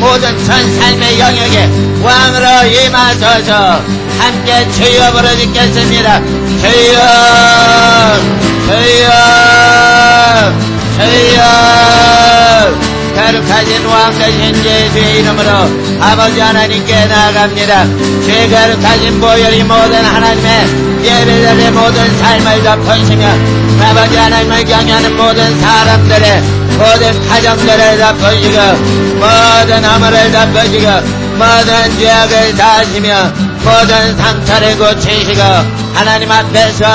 모든 전 삶의 영역에 왕으로 임하소서. 함께 주여 부르짖겠습니다. 주여 주여 주여. 거룩하신 왕 되신 예수의 이름으로 아버지 하나님께 나아갑니다. 죄 거룩하신 보혈이 모든 하나님의 예배자들의 모든 삶을 덮으시며 아버지 하나님을 경외하는 모든 사람들의 모든 가정들을 덮으시고 모든 허물을 덮으시고 모든 죄악을 다하시며 모든 상처를 고치시고 하나님 앞에서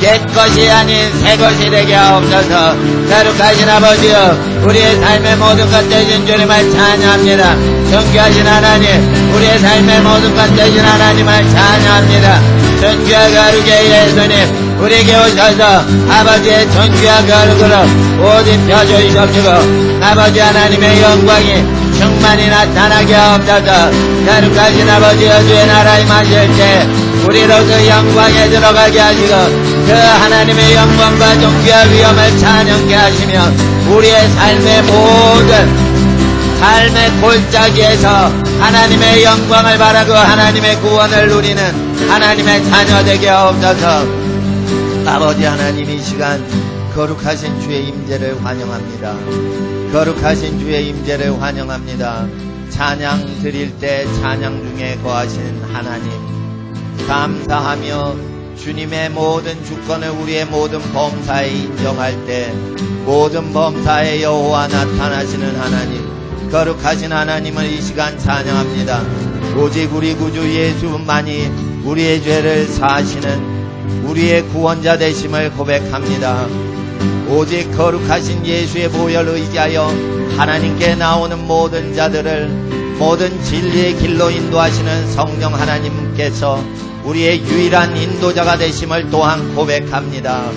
옛것이 아닌 새것이 되게 하옵소서. 거룩하신 아버지여, 우리의 삶의 모든 것 되신 주님을 찬양합니다. 존귀하신 하나님, 우리의 삶의 모든 것 되신 하나님을 찬양합니다. 존귀와 거룩의 예수님, 우리에게 오셔서 아버지의 존귀와 거룩으로 옷 입혀주시옵시고 아버지 하나님의 영광이 충만히 나타나게 하옵소서. 거룩하신 아버지여, 주의 나라 임하실 때 우리로 그 영광에 들어가게 하시고 그 하나님의 영광과 존귀와 위엄을 찬양케 하시며 우리의 삶의 모든 삶의 골짜기에서 하나님의 영광을 바라고 하나님의 구원을 누리는 하나님의 자녀 되게 하옵소서. 아버지 하나님, 이 시간 거룩하신 주의 임재를 환영합니다. 거룩하신 주의 임재를 환영합니다. 찬양 드릴 때 찬양 중에 거하신 하나님, 감사하며 주님의 모든 주권을 우리의 모든 범사에 인정할 때 모든 범사에 여호와 나타나시는 하나님, 거룩하신 하나님을 이 시간 찬양합니다. 오직 우리 구주 예수만이 우리의 죄를 사하시는 우리의 구원자 되심을 고백합니다. 오직 거룩하신 예수의 보혈 의지하여 하나님께 나오는 모든 자들을 모든 진리의 길로 인도하시는 성령 하나님께서 우리의 유일한 인도자가 되심을 또한 고백합니다.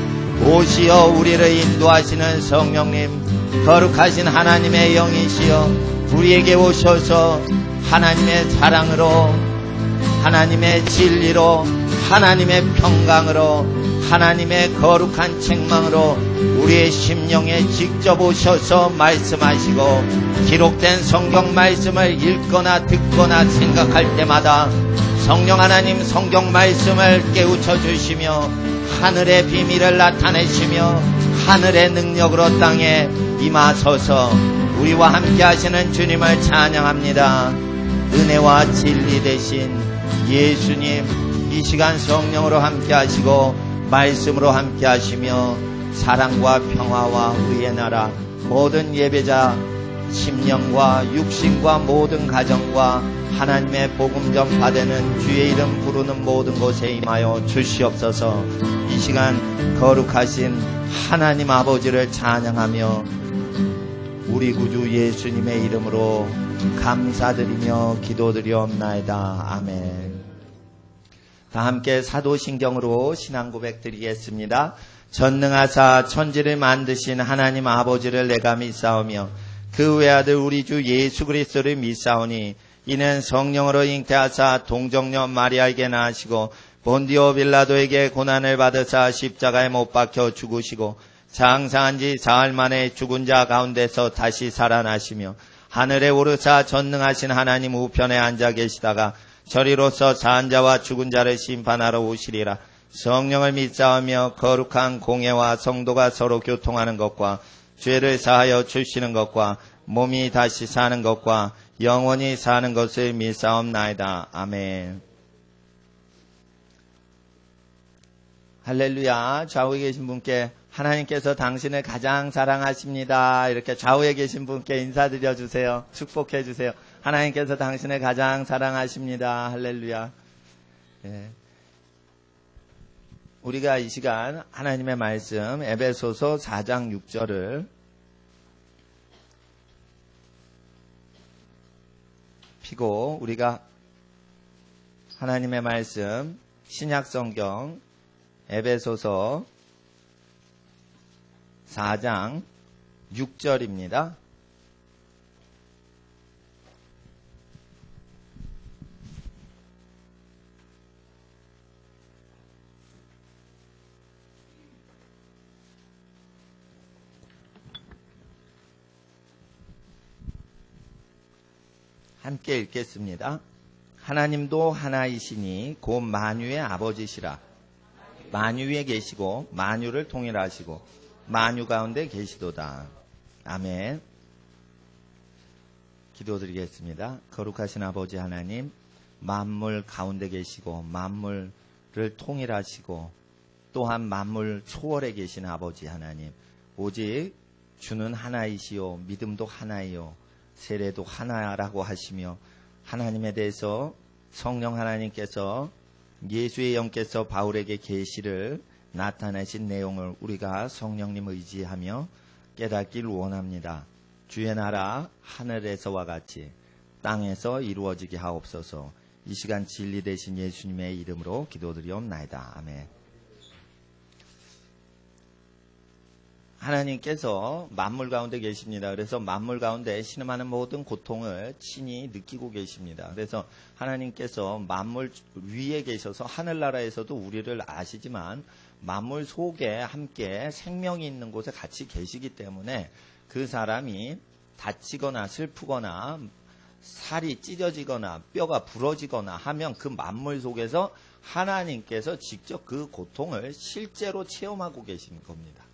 오시어 우리를 인도하시는 성령님, 거룩하신 하나님의 영이시여 우리에게 오셔서 하나님의 사랑으로, 하나님의 진리로, 하나님의 평강으로, 하나님의 거룩한 책망으로 우리의 심령에 직접 오셔서 말씀하시고 기록된 성경 말씀을 읽거나 듣거나 생각할 때마다 성령 하나님 성경 말씀을 깨우쳐 주시며 하늘의 비밀을 나타내시며 하늘의 능력으로 땅에 임하소서. 우리와 함께 하시는 주님을 찬양합니다. 은혜와 진리 되신 예수님, 이 시간 성령으로 함께 하시고 말씀으로 함께 하시며 사랑과 평화와 의의 나라 모든 예배자 심령과 육신과 모든 가정과 하나님의 복음 전파되는 주의 이름 부르는 모든 곳에 임하여 주시옵소서. 이 시간 거룩하신 하나님 아버지를 찬양하며 우리 구주 예수님의 이름으로 감사드리며 기도드리옵나이다. 아멘. 다 함께 사도신경으로 신앙 고백 드리겠습니다. 전능하사 천지를 만드신 하나님 아버지를 내가 믿사오며 그 외아들 우리 주 예수 그리스도를 믿사오니 이는 성령으로 잉태하사 동정녀 마리아에게 낳으시고 본디오 빌라도에게 고난을 받으사 십자가에 못 박혀 죽으시고 장사한 지 사흘 만에 죽은 자 가운데서 다시 살아나시며 하늘에 오르사 전능하신 하나님 우편에 앉아 계시다가 저리로서 사한 자와 죽은 자를 심판하러 오시리라. 성령을 믿사오며 거룩한 공예와 성도가 서로 교통하는 것과 죄를 사하여 주시는 것과 몸이 다시 사는 것과 영원히 사는 것을 믿사옵나이다. 아멘. 할렐루야. 좌우에 계신 분께 하나님께서 당신을 가장 사랑하십니다. 이렇게 좌우에 계신 분께 인사드려 주세요. 축복해 주세요. 하나님께서 당신을 가장 사랑하십니다. 할렐루야. 예. 우리가 이 시간 하나님의 말씀 에베소서 4장 6절을 피고 우리가 하나님의 말씀 신약성경 에베소서 4장 6절입니다. 함께 읽겠습니다. 하나님도 하나이시니 곧 만유의 아버지시라. 만유 위에 계시고 만유를 통일하시고 만유 가운데 계시도다. 아멘. 기도드리겠습니다. 거룩하신 아버지 하나님, 만물 가운데 계시고 만물을 통일하시고 또한 만물 초월에 계신 아버지 하나님, 오직 주는 하나이시요 믿음도 하나이요 세례도 하나라고 하시며, 하나님에 대해서 성령 하나님께서 예수의 영께서 바울에게 계시를 나타내신 내용을 우리가 성령님 의지하며 깨닫길 원합니다. 주의 나라 하늘에서와 같이 땅에서 이루어지게 하옵소서. 이 시간 진리 되신 예수님의 이름으로 기도드리옵나이다. 아멘. 하나님께서 만물 가운데 계십니다. 그래서 만물 가운데 신음하는 모든 고통을 친히 느끼고 계십니다. 그래서 하나님께서 만물 위에 계셔서 하늘나라에서도 우리를 아시지만 만물 속에 함께 생명이 있는 곳에 같이 계시기 때문에 그 사람이 다치거나 슬프거나 살이 찢어지거나 뼈가 부러지거나 하면 그 만물 속에서 하나님께서 직접 그 고통을 실제로 체험하고 계신 겁니다.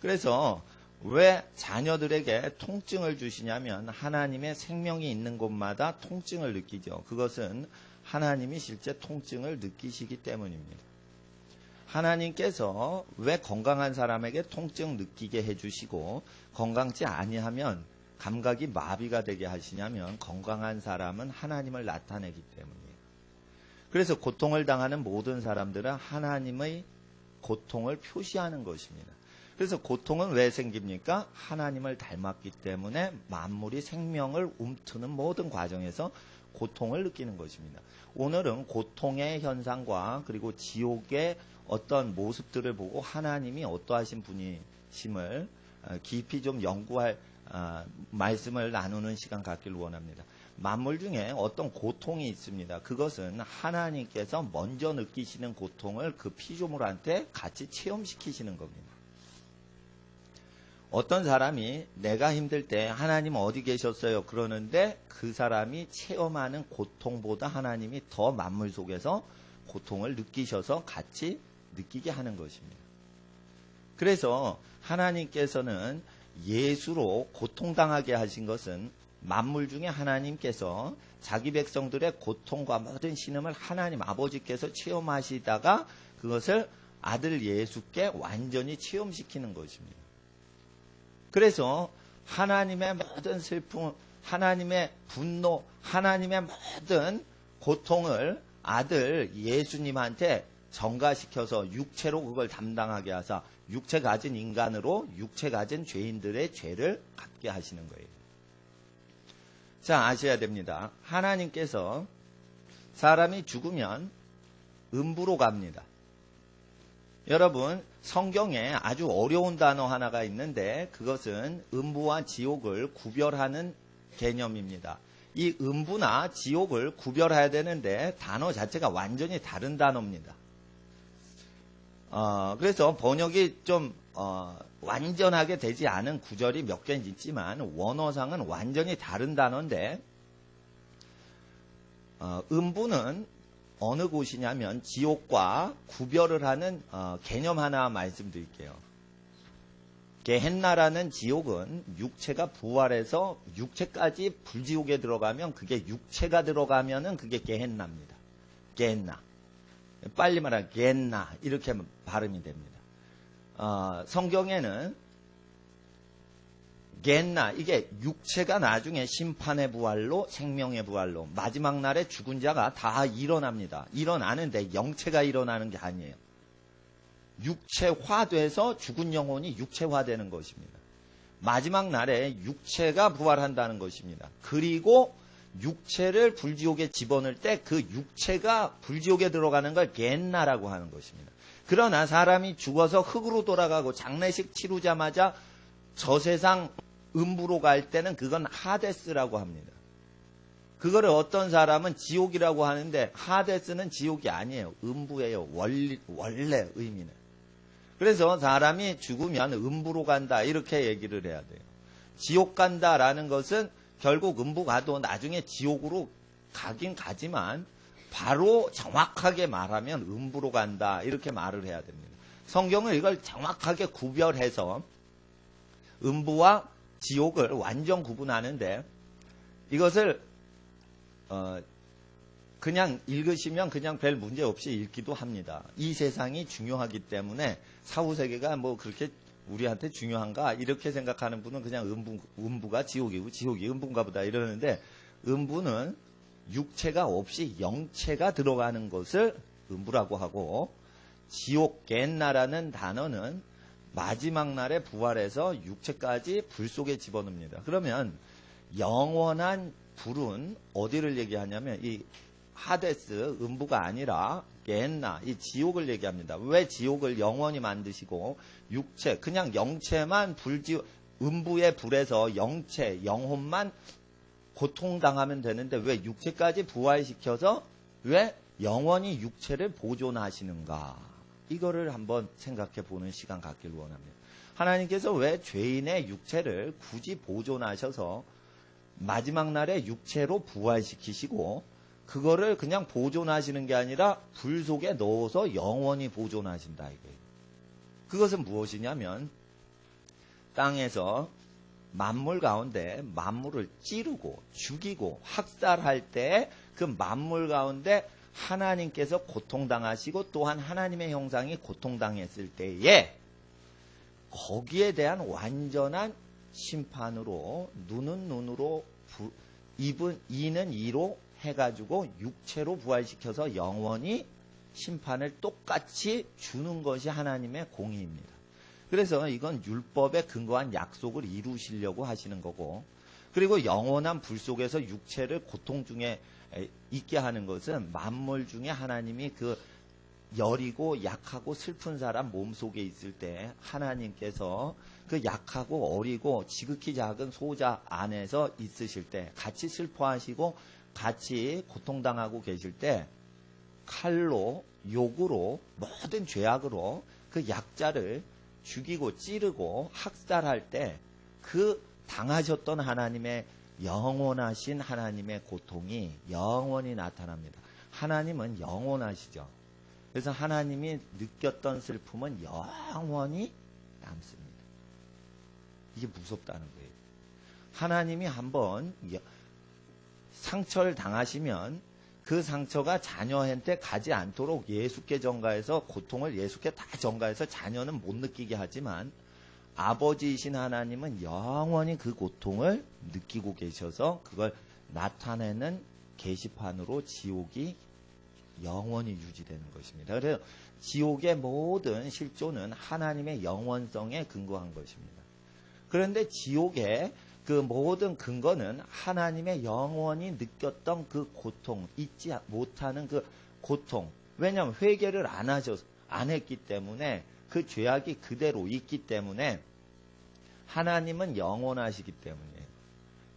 그래서 왜 자녀들에게 통증을 주시냐면 하나님의 생명이 있는 곳마다 통증을 느끼죠. 그것은 하나님이 실제 통증을 느끼시기 때문입니다. 하나님께서 왜 건강한 사람에게 통증 느끼게 해주시고 건강치 아니하면 감각이 마비가 되게 하시냐면 건강한 사람은 하나님을 나타내기 때문이에요. 그래서 고통을 당하는 모든 사람들은 하나님의 고통을 표시하는 것입니다. 그래서 고통은 왜 생깁니까? 하나님을 닮았기 때문에 만물이 생명을 움트는 모든 과정에서 고통을 느끼는 것입니다. 오늘은 고통의 현상과 그리고 지옥의 어떤 모습들을 보고 하나님이 어떠하신 분이심을 깊이 좀 연구할 말씀을 나누는 시간 갖기를 원합니다. 만물 중에 어떤 고통이 있습니다. 그것은 하나님께서 먼저 느끼시는 고통을 그 피조물한테 같이 체험시키시는 겁니다. 어떤 사람이 내가 힘들 때 하나님 어디 계셨어요? 그러는데 그 사람이 체험하는 고통보다 하나님이 더 만물 속에서 고통을 느끼셔서 같이 느끼게 하는 것입니다. 그래서 하나님께서는 예수로 고통당하게 하신 것은 만물 중에 하나님께서 자기 백성들의 고통과 모든 신음을 하나님 아버지께서 체험하시다가 그것을 아들 예수께 완전히 체험시키는 것입니다. 그래서 하나님의 모든 슬픔, 하나님의 분노, 하나님의 모든 고통을 아들 예수님한테 전가시켜서 육체로 그걸 담당하게 하사 육체 가진 인간으로 육체 가진 죄인들의 죄를 갚게 하시는 거예요. 자, 아셔야 됩니다. 하나님께서 사람이 죽으면 음부로 갑니다. 여러분, 성경에 아주 어려운 단어 하나가 있는데 그것은 음부와 지옥을 구별하는 개념입니다. 이 음부나 지옥을 구별해야 되는데 단어 자체가 완전히 다른 단어입니다. 그래서 번역이 좀 완전하게 되지 않은 구절이 몇 개 있지만 원어상은 완전히 다른 단어인데 음부는 어느 곳이냐면 지옥과 구별을 하는 개념 하나 말씀드릴게요. 게헨나라는 지옥은 육체가 부활해서 육체까지 불지옥에 들어가면 그게 육체가 들어가면은 그게 게헨나입니다. 게헨나. 빨리 말하면 게헨나 이렇게 발음이 됩니다. 성경에는 게헨나 이게 육체가 나중에 심판의 부활로 생명의 부활로 마지막 날에 죽은 자가 다 일어납니다. 일어나는데 영체가 일어나는 게 아니에요. 육체화돼서 죽은 영혼이 육체화되는 것입니다. 마지막 날에 육체가 부활한다는 것입니다. 그리고 육체를 불지옥에 집어넣을 때 그 육체가 불지옥에 들어가는 걸 게헨나라고 하는 것입니다. 그러나 사람이 죽어서 흙으로 돌아가고 장례식 치르자마자 저 세상 음부로 갈 때는 그건 하데스라고 합니다. 그거를 어떤 사람은 지옥이라고 하는데 하데스는 지옥이 아니에요. 음부예요. 원래 의미는. 그래서 사람이 죽으면 음부로 간다 이렇게 얘기를 해야 돼요. 지옥 간다라는 것은 결국 음부 가도 나중에 지옥으로 가긴 가지만 바로 정확하게 말하면 음부로 간다 이렇게 말을 해야 됩니다. 성경은 이걸 정확하게 구별해서 음부와 지옥을 완전 구분하는데 이것을 그냥 읽으시면 그냥 별 문제 없이 읽기도 합니다. 이 세상이 중요하기 때문에 사후세계가 뭐 그렇게 우리한테 중요한가 이렇게 생각하는 분은 그냥 음부가 지옥이고 지옥이 음부인가 보다 이러는데 음부는 육체가 없이 영체가 들어가는 것을 음부라고 하고 지옥 겐나라는 단어는 마지막 날에 부활해서 육체까지 불 속에 집어넣습니다. 그러면 영원한 불은 어디를 얘기하냐면 이 하데스 음부가 아니라 겐나 이 지옥을 얘기합니다. 왜 지옥을 영원히 만드시고 육체 그냥 영체만 음부의 불에서 영체 영혼만 고통당하면 되는데 왜 육체까지 부활시켜서 왜 영원히 육체를 보존하시는가 이거를 한번 생각해 보는 시간 갖기를 원합니다. 하나님께서 왜 죄인의 육체를 굳이 보존하셔서 마지막 날에 육체로 부활시키시고 그거를 그냥 보존하시는 게 아니라 불 속에 넣어서 영원히 보존하신다 이거예요. 그것은 무엇이냐면 땅에서 만물 가운데 만물을 찌르고 죽이고 학살할 때 그 만물 가운데 하나님께서 고통당하시고 또한 하나님의 형상이 고통당했을 때에 거기에 대한 완전한 심판으로 눈은 눈으로 이는 이로 해가지고 육체로 부활시켜서 영원히 심판을 똑같이 주는 것이 하나님의 공의입니다. 그래서 이건 율법에 근거한 약속을 이루시려고 하시는 거고 그리고 영원한 불 속에서 육체를 고통 중에 있게 하는 것은 만물 중에 하나님이 그 여리고 약하고 슬픈 사람 몸속에 있을 때 하나님께서 그 약하고 어리고 지극히 작은 소자 안에서 있으실 때 같이 슬퍼하시고 같이 고통당하고 계실 때 칼로 욕으로 모든 죄악으로 그 약자를 죽이고 찌르고 학살할 때 그 당하셨던 하나님의 영원하신 하나님의 고통이 영원히 나타납니다. 하나님은 영원하시죠. 그래서 하나님이 느꼈던 슬픔은 영원히 남습니다. 이게 무섭다는 거예요. 하나님이 한번 상처를 당하시면 그 상처가 자녀한테 가지 않도록 예수께 전가해서 고통을 예수께 다 전가해서 자녀는 못 느끼게 하지만 아버지이신 하나님은 영원히 그 고통을 느끼고 계셔서 그걸 나타내는 게시판으로 지옥이 영원히 유지되는 것입니다. 그래서 지옥의 모든 실존은 하나님의 영원성에 근거한 것입니다. 그런데 지옥의 그 모든 근거는 하나님의 영원히 느꼈던 그 고통, 잊지 못하는 그 고통. 왜냐하면 회개를 안 했기 때문에 그 죄악이 그대로 있기 때문에 하나님은 영원하시기 때문이에요.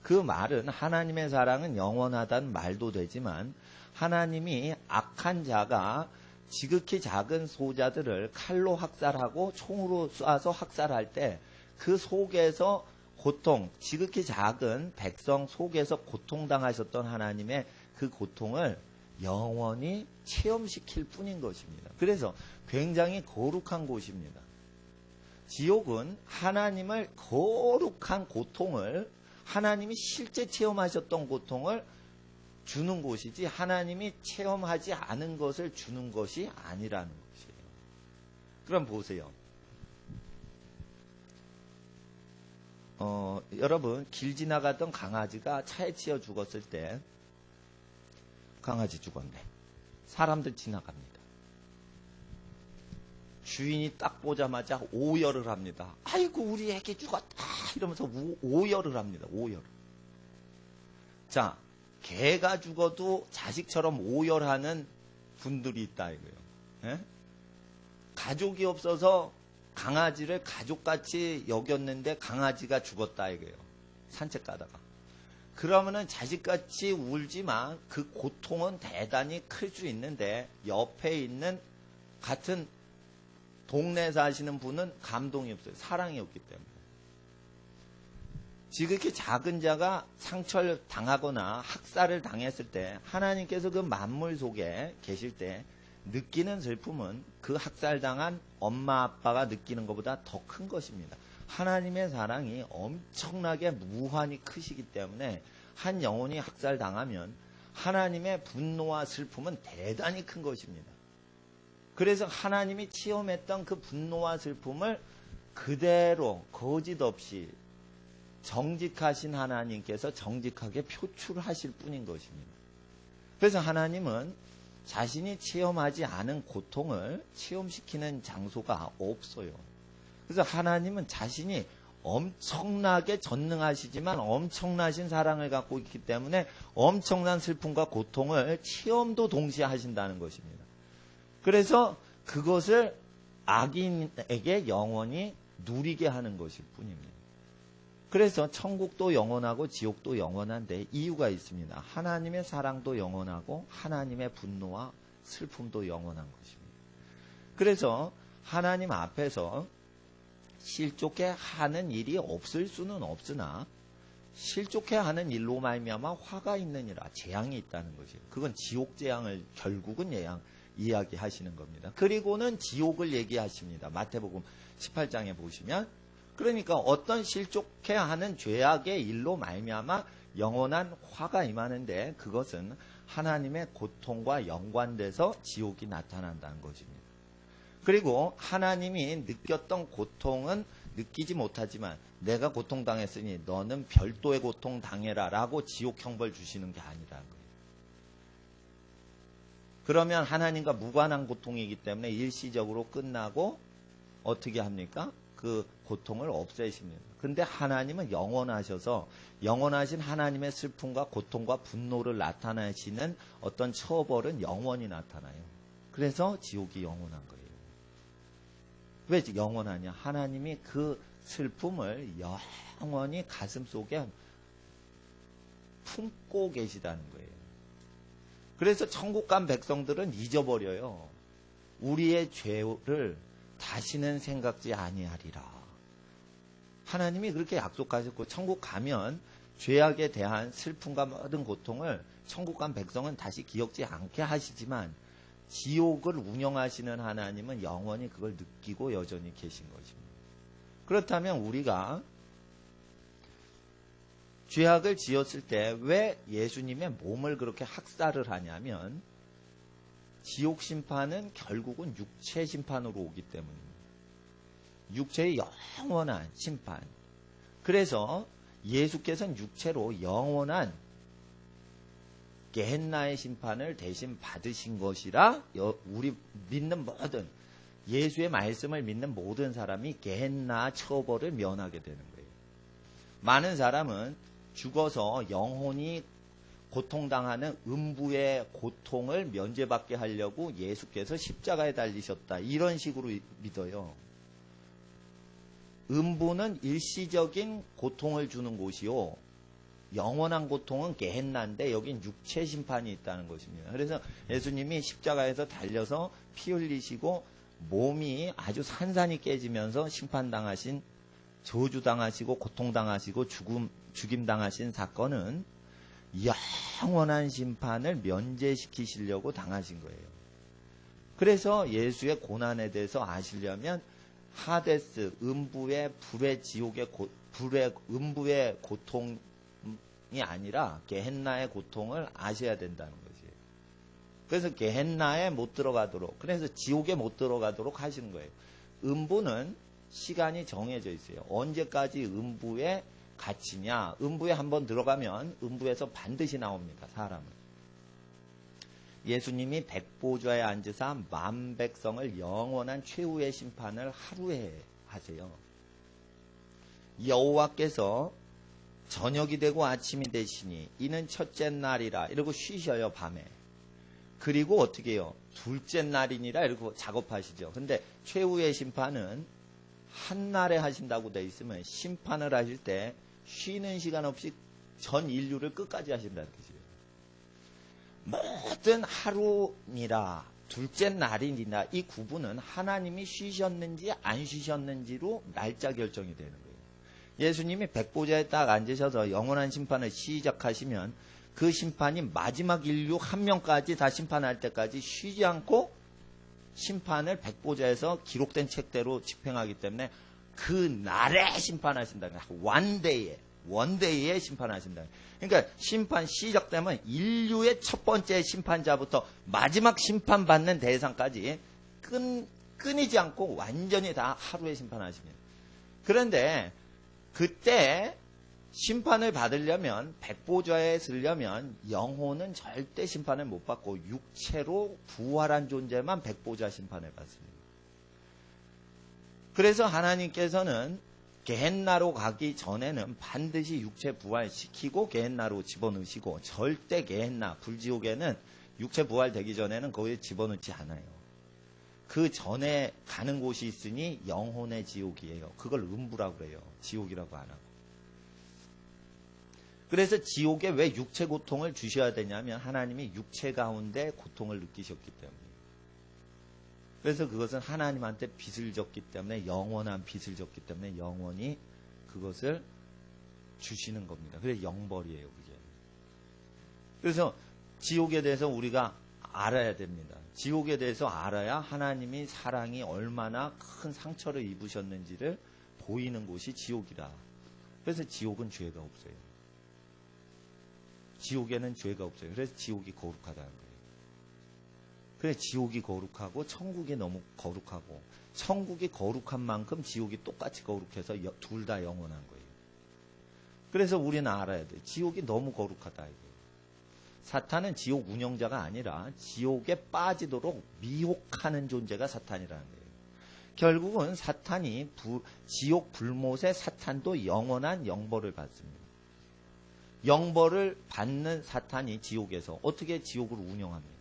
그 말은 하나님의 사랑은 영원하다는 말도 되지만 하나님이 악한 자가 지극히 작은 소자들을 칼로 학살하고 총으로 쏴서 학살할 때 그 속에서 고통, 지극히 작은 백성 속에서 고통당하셨던 하나님의 그 고통을 영원히 체험시킬 뿐인 것입니다. 그래서 굉장히 거룩한 곳입니다. 지옥은 하나님을 거룩한 고통을 하나님이 실제 체험하셨던 고통을 주는 곳이지 하나님이 체험하지 않은 것을 주는 것이 아니라는 것이에요. 그럼 보세요. 여러분 길 지나가던 강아지가 차에 치여 죽었을 때 강아지 죽었네. 사람들 지나갑니다. 주인이 딱 보자마자 오열을 합니다. 아이고 우리 애기 죽었다 이러면서 오열을 합니다. 오열. 자, 개가 죽어도 자식처럼 오열하는 분들이 있다 이거예요. 예? 가족이 없어서 강아지를 가족같이 여겼는데 강아지가 죽었다 이거예요. 산책 가다가. 그러면은 자식같이 울지만 그 고통은 대단히 클 수 있는데 옆에 있는 같은 동네 사시는 분은 감동이 없어요. 사랑이 없기 때문에. 지극히 작은 자가 상처를 당하거나 학살을 당했을 때 하나님께서 그 만물 속에 계실 때 느끼는 슬픔은 그 학살당한 엄마 아빠가 느끼는 것보다 더 큰 것입니다. 하나님의 사랑이 엄청나게 무한히 크시기 때문에 한 영혼이 학살당하면 하나님의 분노와 슬픔은 대단히 큰 것입니다. 그래서 하나님이 체험했던 그 분노와 슬픔을 그대로 거짓 없이 정직하신 하나님께서 정직하게 표출하실 뿐인 것입니다. 그래서 하나님은 자신이 체험하지 않은 고통을 체험시키는 장소가 없어요. 그래서 하나님은 자신이 엄청나게 전능하시지만 엄청나신 사랑을 갖고 있기 때문에 엄청난 슬픔과 고통을 체험도 동시에 하신다는 것입니다. 그래서 그것을 악인에게 영원히 누리게 하는 것일 뿐입니다. 그래서 천국도 영원하고 지옥도 영원한데 이유가 있습니다. 하나님의 사랑도 영원하고 하나님의 분노와 슬픔도 영원한 것입니다. 그래서 하나님 앞에서 실족해 하는 일이 없을 수는 없으나 실족해 하는 일로 말미암아 화가 있느니라, 재앙이 있다는 것이에요. 그건 지옥 재앙을 결국은 이야기하시는 겁니다. 그리고는 지옥을 얘기하십니다. 마태복음 18장에 보시면, 그러니까 어떤 실족해 하는 죄악의 일로 말미암아 영원한 화가 임하는데 그것은 하나님의 고통과 연관돼서 지옥이 나타난다는 것입니다. 그리고 하나님이 느꼈던 고통은 느끼지 못하지만 내가 고통당했으니 너는 별도의 고통 당해라 라고 지옥 형벌 주시는 게 아니라는 거예요. 그러면 하나님과 무관한 고통이기 때문에 일시적으로 끝나고 어떻게 합니까? 그 고통을 없애십니다. 근데 하나님은 영원하셔서 영원하신 하나님의 슬픔과 고통과 분노를 나타내시는 어떤 처벌은 영원히 나타나요. 그래서 지옥이 영원한 거예요. 왜 영원하냐? 하나님이 그 슬픔을 영원히 가슴 속에 품고 계시다는 거예요. 그래서 천국 간 백성들은 잊어버려요. 우리의 죄를 다시는 생각지 아니하리라. 하나님이 그렇게 약속하셨고 천국 가면 죄악에 대한 슬픔과 모든 고통을 천국 간 백성은 다시 기억지 않게 하시지만 지옥을 운영하시는 하나님은 영원히 그걸 느끼고 여전히 계신 것입니다. 그렇다면 우리가 죄악을 지었을 때 왜 예수님의 몸을 그렇게 학살을 하냐면 지옥 심판은 결국은 육체 심판으로 오기 때문입니다. 육체의 영원한 심판. 그래서 예수께서는 육체로 영원한 게헨나의 심판을 대신 받으신 것이라 우리 믿는 모든 예수의 말씀을 믿는 모든 사람이 게헨나 처벌을 면하게 되는 거예요. 많은 사람은 죽어서 영혼이 고통당하는 음부의 고통을 면제받게 하려고 예수께서 십자가에 달리셨다, 이런 식으로 믿어요. 음부는 일시적인 고통을 주는 곳이요, 영원한 고통은 게헨나인데 여긴 육체 심판이 있다는 것입니다. 그래서 예수님이 십자가에서 달려서 피 흘리시고 몸이 아주 산산이 깨지면서 심판당하신, 저주당하시고 고통당하시고 죽임당하신 사건은 영원한 심판을 면제시키시려고 당하신 거예요. 그래서 예수의 고난에 대해서 아시려면 하데스, 음부의 불의 지옥의 음부의 고통이 아니라 게헨나의 고통을 아셔야 된다는 것이에요. 그래서 게헨나에 못 들어가도록, 그래서 지옥에 못 들어가도록 하시는 거예요. 음부는 시간이 정해져 있어요. 언제까지 음부에 갇히냐? 음부에 한번 들어가면 음부에서 반드시 나옵니다, 사람은. 예수님이 백보좌에 앉으사 만 백성을 영원한 최후의 심판을 하루에 하세요. 여호와께서 저녁이 되고 아침이 되시니 이는 첫째 날이라 이러고 쉬셔요, 밤에. 그리고 어떻게 해요? 둘째 날이니라 이러고 작업하시죠. 근데 최후의 심판은 한날에 하신다고 돼 있으면 심판을 하실 때 쉬는 시간 없이 전 인류를 끝까지 하신다는 뜻이에요. 모든 하루니라 둘째 날이니라 이 구분은 하나님이 쉬셨는지 안 쉬셨는지로 날짜 결정이 되는 거예요. 예수님이 백보좌에 딱 앉으셔서 영원한 심판을 시작하시면 그 심판이 마지막 인류 한 명까지 다 심판할 때까지 쉬지 않고 심판을 백보좌에서 기록된 책대로 집행하기 때문에 그 날에 심판하신다. 원데이에 심판하신다. 그러니까 심판 시작되면 인류의 첫 번째 심판자부터 마지막 심판받는 대상까지 끊이지 않고 완전히 다 하루에 심판하십니다. 그런데 그때 심판을 받으려면 백보좌에 서려면 영혼은 절대 심판을 못 받고 육체로 부활한 존재만 백보좌 심판을 받습니다. 그래서 하나님께서는 게헨나로 가기 전에는 반드시 육체 부활시키고 게헨나로 집어넣으시고 절대 게헨나 불지옥에는 육체 부활되기 전에는 거기에 집어넣지 않아요. 그 전에 가는 곳이 있으니 영혼의 지옥이에요. 그걸 음부라고 그래요. 지옥이라고 안 하고. 그래서 지옥에 왜 육체 고통을 주셔야 되냐면 하나님이 육체 가운데 고통을 느끼셨기 때문에. 그래서 그것은 하나님한테 빚을 졌기 때문에 영원한 빚을 졌기 때문에 영원히 그것을 주시는 겁니다. 그래서 영벌이에요. 그게. 그래서 지옥에 대해서 우리가 알아야 됩니다. 지옥에 대해서 알아야 하나님이 사랑이 얼마나 큰 상처를 입으셨는지를 보이는 곳이 지옥이다. 그래서 지옥은 죄가 없어요. 지옥에는 죄가 없어요. 그래서 지옥이 거룩하다는 거예요. 그래서 지옥이 거룩하고 천국이 너무 거룩하고 천국이 거룩한 만큼 지옥이 똑같이 거룩해서 둘 다 영원한 거예요. 그래서 우리는 알아야 돼요. 지옥이 너무 거룩하다 이거예요. 사탄은 지옥 운영자가 아니라 지옥에 빠지도록 미혹하는 존재가 사탄이라는 거예요. 결국은 사탄이 지옥 불못의 사탄도 영원한 영벌을 받습니다. 영벌을 받는 사탄이 지옥에서 어떻게 지옥을 운영합니까?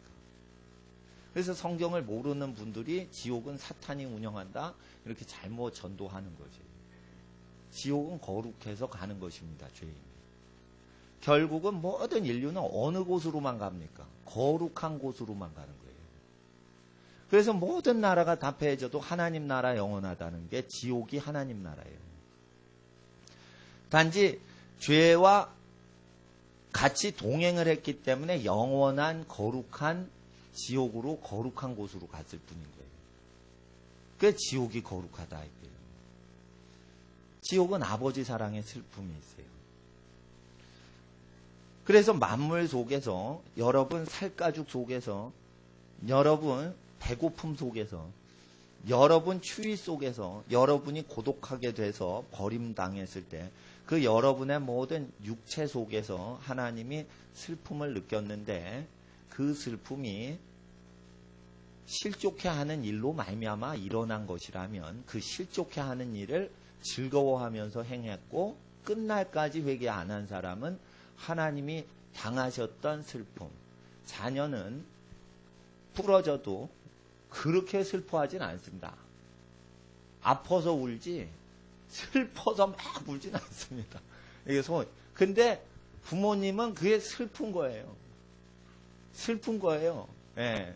그래서 성경을 모르는 분들이 지옥은 사탄이 운영한다 이렇게 잘못 전도하는 거지. 지옥은 거룩해서 가는 것입니다. 죄인. 결국은 모든 인류는 어느 곳으로만 갑니까? 거룩한 곳으로만 가는 거예요. 그래서 모든 나라가 다 패해져도 하나님 나라 영원하다는 게 지옥이 하나님 나라예요. 단지 죄와 같이 동행을 했기 때문에 영원한 거룩한 지옥으로 거룩한 곳으로 갔을 뿐인 거예요. 그게 지옥이 거룩하다 이거예요. 지옥은 아버지 사랑의 슬픔이 있어요. 그래서 만물 속에서 여러분 살가죽 속에서 여러분 배고픔 속에서 여러분 추위 속에서 여러분이 고독하게 돼서 버림당했을 때 그 여러분의 모든 육체 속에서 하나님이 슬픔을 느꼈는데 그 슬픔이 실족해 하는 일로 말미암아 일어난 것이라면 그 실족해 하는 일을 즐거워하면서 행했고 끝날까지 회개 안 한 사람은 하나님이 당하셨던 슬픔, 자녀는 부러져도 그렇게 슬퍼하진 않습니다. 아파서 울지 슬퍼서 막 울진 않습니다. 근데 부모님은 그게 슬픈 거예요. 슬픈 거예요. 예.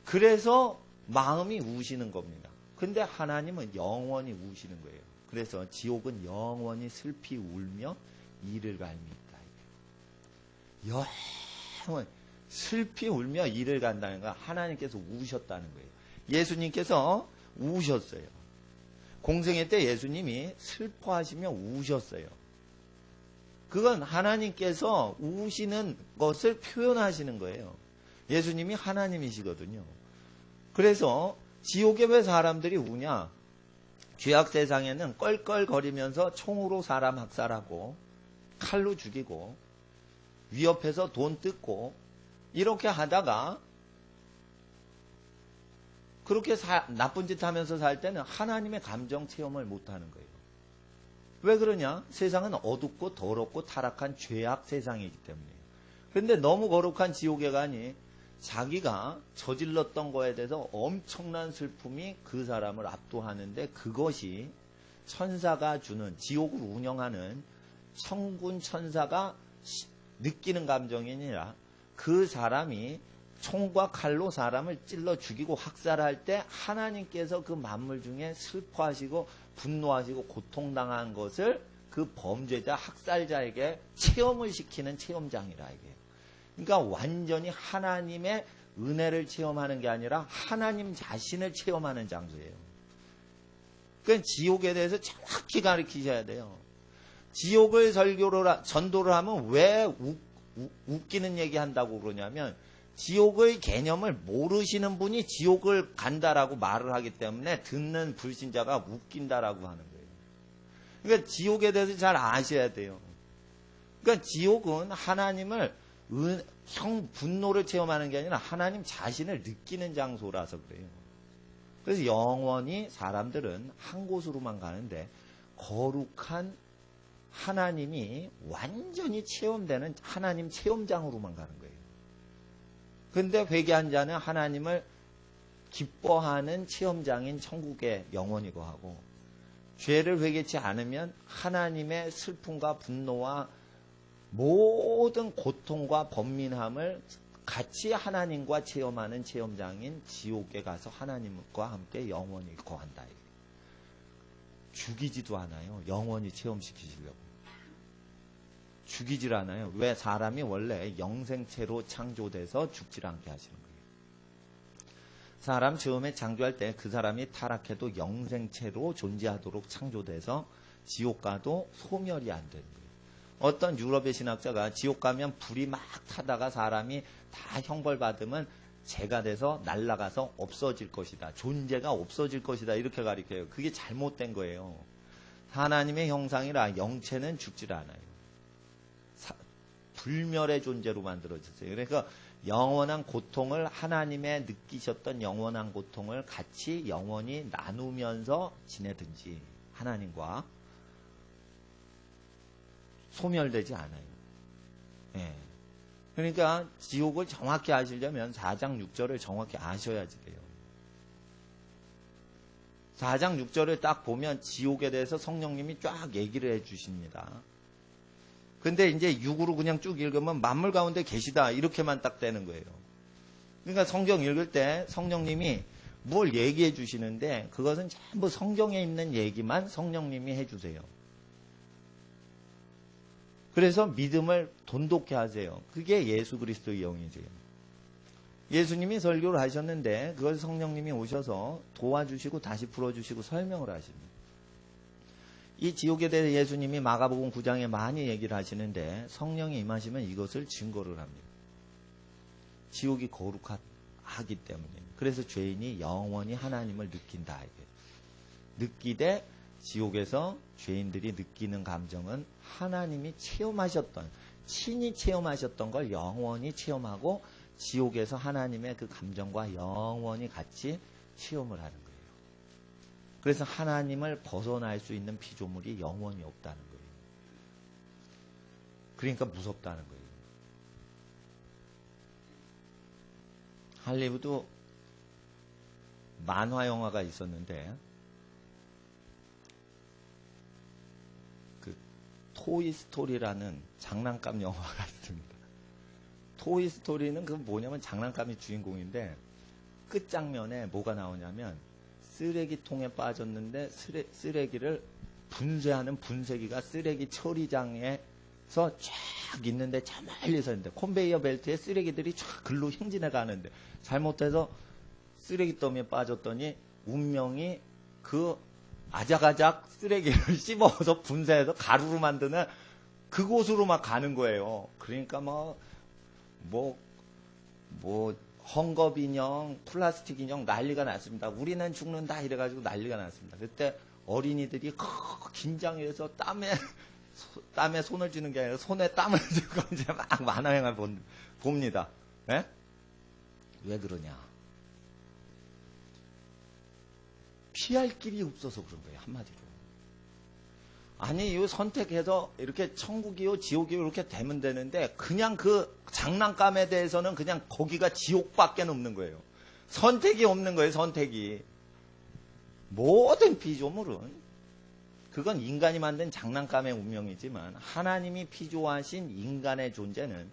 그래서 마음이 우시는 겁니다. 근데 하나님은 영원히 우시는 거예요. 그래서 지옥은 영원히 슬피 울며 이를 갈미있다. 영원히 슬피 울며 이를 간다는 건 하나님께서 우셨다는 거예요. 예수님께서 우셨어요. 공생애 때 예수님이 슬퍼하시며 우셨어요. 그건 하나님께서 우시는 것을 표현하시는 거예요. 예수님이 하나님이시거든요. 그래서 지옥에 왜 사람들이 우냐? 죄악 세상에는 껄껄거리면서 총으로 사람 학살하고 칼로 죽이고 위협해서 돈 뜯고 이렇게 하다가 그렇게 나쁜 짓 하면서 살 때는 하나님의 감정 체험을 못하는 거예요. 왜 그러냐? 세상은 어둡고 더럽고 타락한 죄악 세상이기 때문이에요. 그런데 너무 거룩한 지옥에 가니 자기가 저질렀던 거에 대해서 엄청난 슬픔이 그 사람을 압도하는데 그것이 천사가 주는 지옥을 운영하는 천군 천사가 느끼는 감정이 아니라 그 사람이 총과 칼로 사람을 찔러 죽이고 학살할 때 하나님께서 그 만물 중에 슬퍼하시고 분노하시고 고통당한 것을 그 범죄자 학살자에게 체험을 시키는 체험장이라 이게. 그러니까 완전히 하나님의 은혜를 체험하는 게 아니라 하나님 자신을 체험하는 장소예요. 그러니까 지옥에 대해서 정확히 가르치셔야 돼요. 지옥을 전도를 하면 왜 웃기는 얘기 한다고 그러냐면 지옥의 개념을 모르시는 분이 지옥을 간다라고 말을 하기 때문에 듣는 불신자가 웃긴다라고 하는 거예요. 그러니까 지옥에 대해서 잘 아셔야 돼요. 그러니까 지옥은 하나님을 분노를 체험하는 게 아니라 하나님 자신을 느끼는 장소라서 그래요. 그래서 영원히 사람들은 한 곳으로만 가는데 거룩한 하나님이 완전히 체험되는 하나님 체험장으로만 가는 거예요. 그런데 회개한 자는 하나님을 기뻐하는 체험장인 천국에 영원히 거하고 죄를 회개치 않으면 하나님의 슬픔과 분노와 모든 고통과 번민함을 같이 하나님과 체험하는 체험장인 지옥에 가서 하나님과 함께 영원히 거한다. 죽이지도 않아요. 영원히 체험시키시려고. 죽이질 않아요. 왜? 사람이 원래 영생체로 창조돼서 죽질 않게 하시는 거예요. 사람 처음에 창조할 때 그 사람이 타락해도 영생체로 존재하도록 창조돼서 지옥 가도 소멸이 안 되는 거예요. 어떤 유럽의 신학자가 지옥 가면 불이 막 타다가 사람이 다 형벌받으면 재가 돼서 날아가서 없어질 것이다. 존재가 없어질 것이다. 이렇게 가르쳐요. 그게 잘못된 거예요. 하나님의 형상이라 영체는 죽질 않아요. 불멸의 존재로 만들어졌어요. 그러니까 영원한 고통을 하나님의 느끼셨던 영원한 고통을 같이 영원히 나누면서 지내든지 하나님과 소멸되지 않아요. 예. 그러니까 지옥을 정확히 아시려면 4장 6절을 정확히 아셔야지 돼요. 4장 6절을 딱 보면 지옥에 대해서 성령님이 쫙 얘기를 해 주십니다. 근데 이제 6으로 그냥 쭉 읽으면 만물 가운데 계시다 이렇게만 딱 되는 거예요. 그러니까 성경 읽을 때 성령님이 뭘 얘기해 주시는데 그것은 전부 성경에 있는 얘기만 성령님이 해 주세요. 그래서 믿음을 돈독해 하세요. 그게 예수 그리스도의 영이세요. 예수님이 설교를 하셨는데 그걸 성령님이 오셔서 도와주시고 다시 풀어주시고 설명을 하십니다. 이 지옥에 대해 예수님이 마가복음 9장에 많이 얘기를 하시는데 성령이 임하시면 이것을 증거를 합니다. 지옥이 거룩하기 때문에. 그래서 죄인이 영원히 하나님을 느낀다. 느끼되 지옥에서 죄인들이 느끼는 감정은 하나님이 체험하셨던, 친히 체험하셨던 걸 영원히 체험하고 지옥에서 하나님의 그 감정과 영원히 같이 체험을 하는 거예요. 그래서 하나님을 벗어날 수 있는 피조물이 영원히 없다는 거예요. 그러니까 무섭다는 거예요. 할리우드 만화 영화가 있었는데 그 토이스토리라는 장난감 영화가 있습니다. 토이스토리는 그 뭐냐면 장난감이 주인공인데 끝장면에 뭐가 나오냐면 쓰레기통에 빠졌는데 쓰레기를 분쇄하는 분쇄기가 쓰레기 처리장에서 쫙 있는데 저 멀리서 있는데 컨베이어 벨트에 쓰레기들이 쫙 글로 행진해 가는데 잘못해서 쓰레기 더미에 빠졌더니 운명이 그 아작아작 쓰레기를 씹어서 분쇄해서 가루로 만드는 그곳으로 막 가는 거예요. 그러니까 헝겊 인형, 플라스틱 인형 난리가 났습니다. 우리는 죽는다 이래가지고 난리가 났습니다. 그때 어린이들이 긴장해서 땀에 손을 쥐는 게 아니라 손에 땀을 쥐고 이제 막 만화영화를 봅니다. 네? 왜 그러냐? 피할 길이 없어서 그런 거예요. 한마디로. 아니, 이거 선택해서 이렇게 천국이요, 지옥이요, 이렇게 되면 되는데, 그냥 그 장난감에 대해서는 그냥 거기가 지옥밖에 없는 거예요. 선택이 없는 거예요, 선택이. 모든 피조물은, 그건 인간이 만든 장난감의 운명이지만, 하나님이 피조하신 인간의 존재는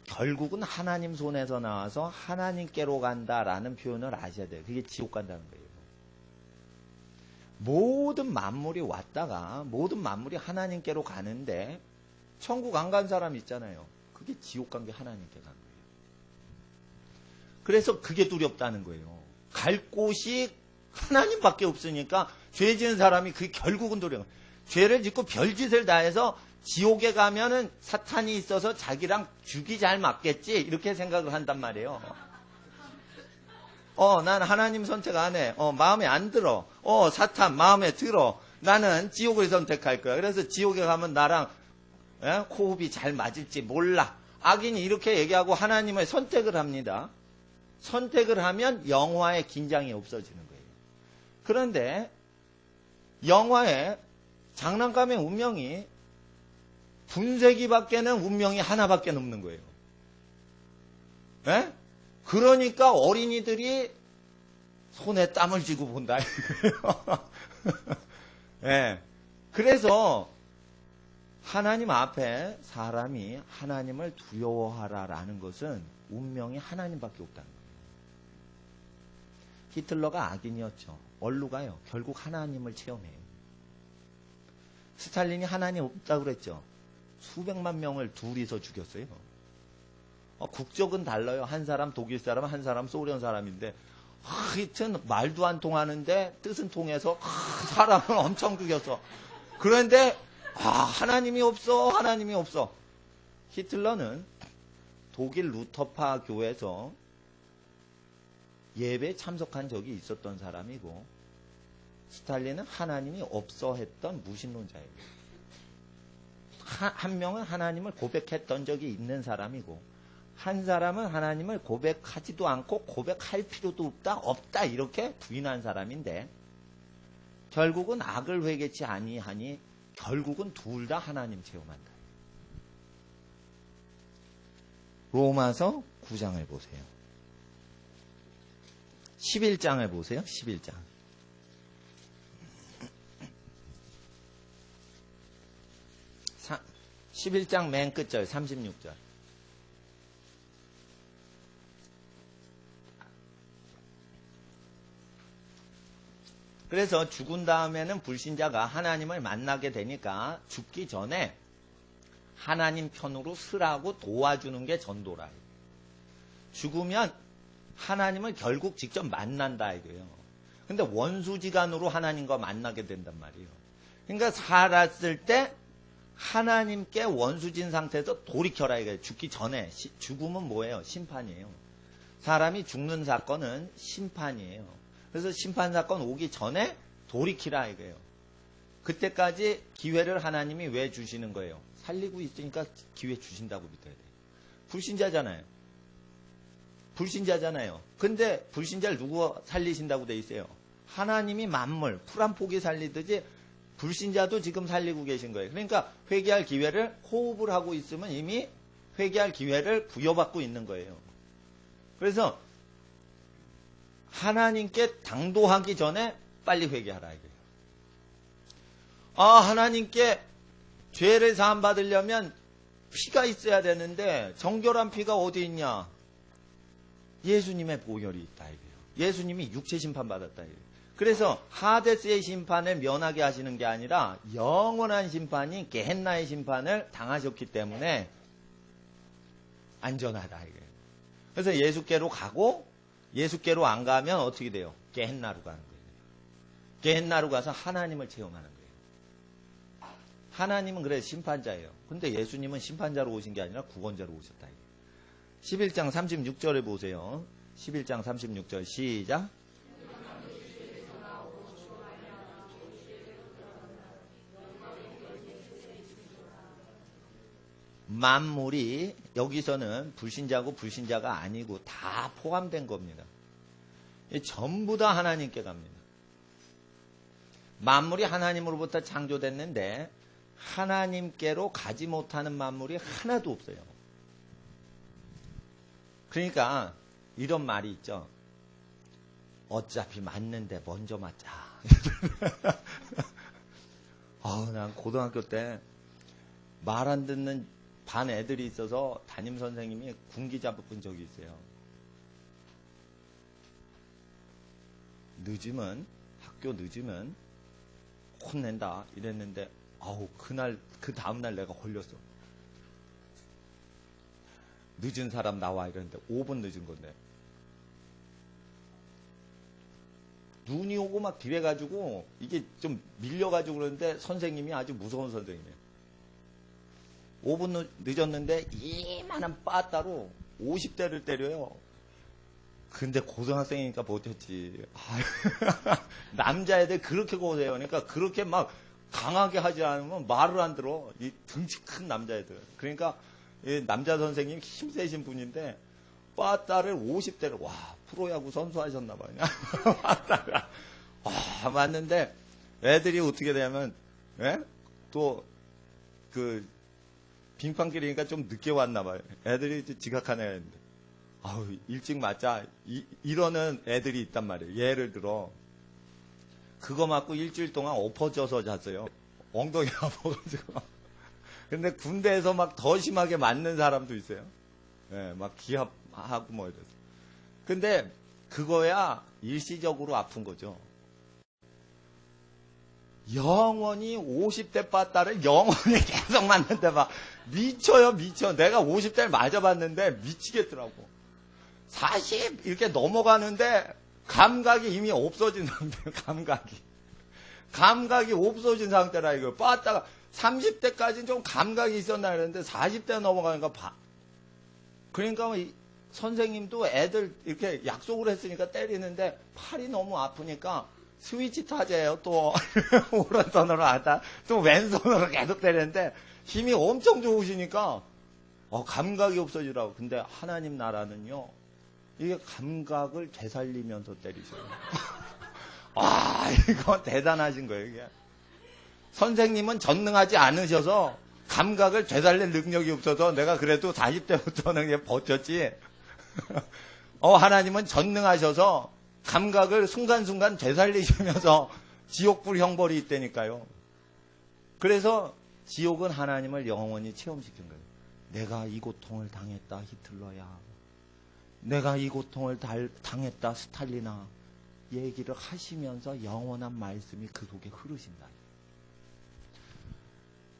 결국은 하나님 손에서 나와서 하나님께로 간다라는 표현을 아셔야 돼요. 그게 지옥 간다는 거예요. 모든 만물이 왔다가 모든 만물이 하나님께로 가는데 천국 안 간 사람 있잖아요. 그게 지옥 간 게 하나님께 간 거예요. 그래서 그게 두렵다는 거예요. 갈 곳이 하나님밖에 없으니까 죄 지은 사람이 그게 결국은 두려워요. 죄를 짓고 별짓을 다해서 지옥에 가면은 사탄이 있어서 자기랑 죽이 잘 맞겠지 이렇게 생각을 한단 말이에요. 난 하나님 선택 안 해. 마음에 안 들어. 사탄 마음에 들어. 나는 지옥을 선택할 거야. 그래서 지옥에 가면 나랑 호흡이 잘 맞을지 몰라. 악인이 이렇게 얘기하고 하나님을 선택을 합니다. 선택을 하면 영화의 긴장이 없어지는 거예요. 그런데 영화의 장난감의 운명이 분쇄기밖에는 운명이 하나밖에 없는 거예요. 에? 그러니까 어린이들이 손에 땀을 쥐고 본다. 예. 그래서 하나님 앞에 사람이 하나님을 두려워하라라는 것은 운명이 하나님밖에 없다는 거예요. 히틀러가 악인이었죠. 얼로 가요. 결국 하나님을 체험해요. 스탈린이 하나님 없다고 그랬죠. 수백만 명을 둘이서 죽였어요. 국적은 달라요. 한 사람 독일 사람, 한 사람 소련 사람인데 하여튼 말도 안 통하는데 뜻은 통해서 사람을 엄청 죽였어. 그런데 하나님이 없어. 하나님이 없어. 히틀러는 독일 루터파 교회에서 예배에 참석한 적이 있었던 사람이고 스탈린은 하나님이 없어 했던 무신론자예요. 한 명은 하나님을 고백했던 적이 있는 사람이고 한 사람은 하나님을 고백하지도 않고 고백할 필요도 없다 이렇게 부인한 사람인데 결국은 악을 회개치 아니하니 결국은 둘 다 하나님 체험한다. 로마서 9장을 보세요. 11장을 보세요. 11장. 11장 맨 끝절 36절. 그래서 죽은 다음에는 불신자가 하나님을 만나게 되니까 죽기 전에 하나님 편으로 서라고 도와주는 게 전도라. 죽으면 하나님을 결국 직접 만난다 이거예요. 근데 원수지간으로 하나님과 만나게 된단 말이에요. 그러니까 살았을 때 하나님께 원수진 상태에서 돌이켜라 이거예요. 죽기 전에. 죽음은 뭐예요? 심판이에요. 사람이 죽는 사건은 심판이에요. 그래서 심판사건 오기 전에 돌이키라 이거예요. 그때까지 기회를 하나님이 왜 주시는 거예요? 살리고 있으니까 기회 주신다고 믿어야 돼요. 불신자잖아요. 근데 불신자를 누구 살리신다고 돼 있어요? 하나님이 만물, 풀 한 포기 살리듯이 불신자도 지금 살리고 계신 거예요. 그러니까 회개할 기회를 호흡을 하고 있으면 이미 회개할 기회를 부여받고 있는 거예요. 그래서 하나님께 당도하기 전에 빨리 회개하라 이거예요. 하나님께 죄를 사함 받으려면 피가 있어야 되는데 정결한 피가 어디 있냐? 예수님의 보혈이 있다 이거예요. 예수님이 육체 심판 받았다 이거예요. 그래서 하데스의 심판을 면하게 하시는 게 아니라 영원한 심판인 게헨나의 심판을 당하셨기 때문에 안전하다 이거예요. 그래서 예수께로 가고 예수께로 안 가면 어떻게 돼요? 게헨나로 가는 거예요. 게헨나로 가서 하나님을 체험하는 거예요. 하나님은 그래 심판자예요. 근데 예수님은 심판자로 오신 게 아니라 구원자로 오셨다. 11장 36절을 보세요. 11장 36절 시작. 만물이 여기서는 불신자고 불신자가 아니고 다 포함된 겁니다. 전부 다 하나님께 갑니다. 만물이 하나님으로부터 창조됐는데 하나님께로 가지 못하는 만물이 하나도 없어요. 그러니까 이런 말이 있죠. 어차피 맞는데 먼저 맞자. 난 고등학교 때 말 안 듣는 반 애들이 있어서 담임 선생님이 군기 잡은 적이 있어요. 학교 늦으면 혼낸다 이랬는데, 그 다음날 내가 걸렸어. 늦은 사람 나와 이랬는데 5분 늦은 건데. 눈이 오고 막 그래가지고 이게 좀 밀려가지고 그러는데 선생님이 아주 무서운 선생님이에요. 5분 늦었는데 이만한 빠따로 50대를 때려요. 근데 고등학생이니까 버텼지. 남자애들 그렇게 고세요. 그러니까 그렇게 막 강하게 하지 않으면 말을 안 들어. 이 등치 큰 남자애들. 그러니까 이 남자 선생님 힘세신 분인데 빠따를 50대를 프로야구 선수 하셨나봐요. 빠따를 맞는데 애들이 어떻게 되냐면 또 그 빙판길이니까 좀 늦게 왔나봐요. 애들이 지각한 애가 있는데 일찍 맞자 이러는 애들이 있단 말이에요. 예를 들어 그거 맞고 일주일 동안 엎어져서 잤어요. 엉덩이가 아파가지고. 근데 군대에서 막 더 심하게 맞는 사람도 있어요. 막 기합하고 뭐 이래서. 근데 그거야 일시적으로 아픈 거죠. 영원히 50대 빠따를 영원히 계속 맞는데 막 미쳐요. 내가 50대를 맞아봤는데 미치겠더라고. 40 이렇게 넘어가는데 감각이 이미 없어진 상태예요. 감각이 없어진 상태라 이거. 빠따가 30대까지는 좀 감각이 있었나 그랬는데 40대 넘어가니까 그러니까 선생님도 애들 이렇게 약속을 했으니까 때리는데 팔이 너무 아프니까 스위치 타자예요. 또 오른손으로 하다 또 왼손으로 계속 때리는데 힘이 엄청 좋으시니까 감각이 없어지라고. 근데 하나님 나라는요 이게 감각을 되살리면서 때리셔요. 이거 대단하신 거예요. 이게 선생님은 전능하지 않으셔서 감각을 되살릴 능력이 없어서 내가 그래도 40대부터는 버텼지. 하나님은 전능하셔서 감각을 순간순간 되살리시면서 지옥불 형벌이 있다니까요. 그래서 지옥은 하나님을 영원히 체험시킨 거예요. 내가 이 고통을 당했다 히틀러야. 내가 이 고통을 당했다 스탈린아. 얘기를 하시면서 영원한 말씀이 그 속에 흐르신다.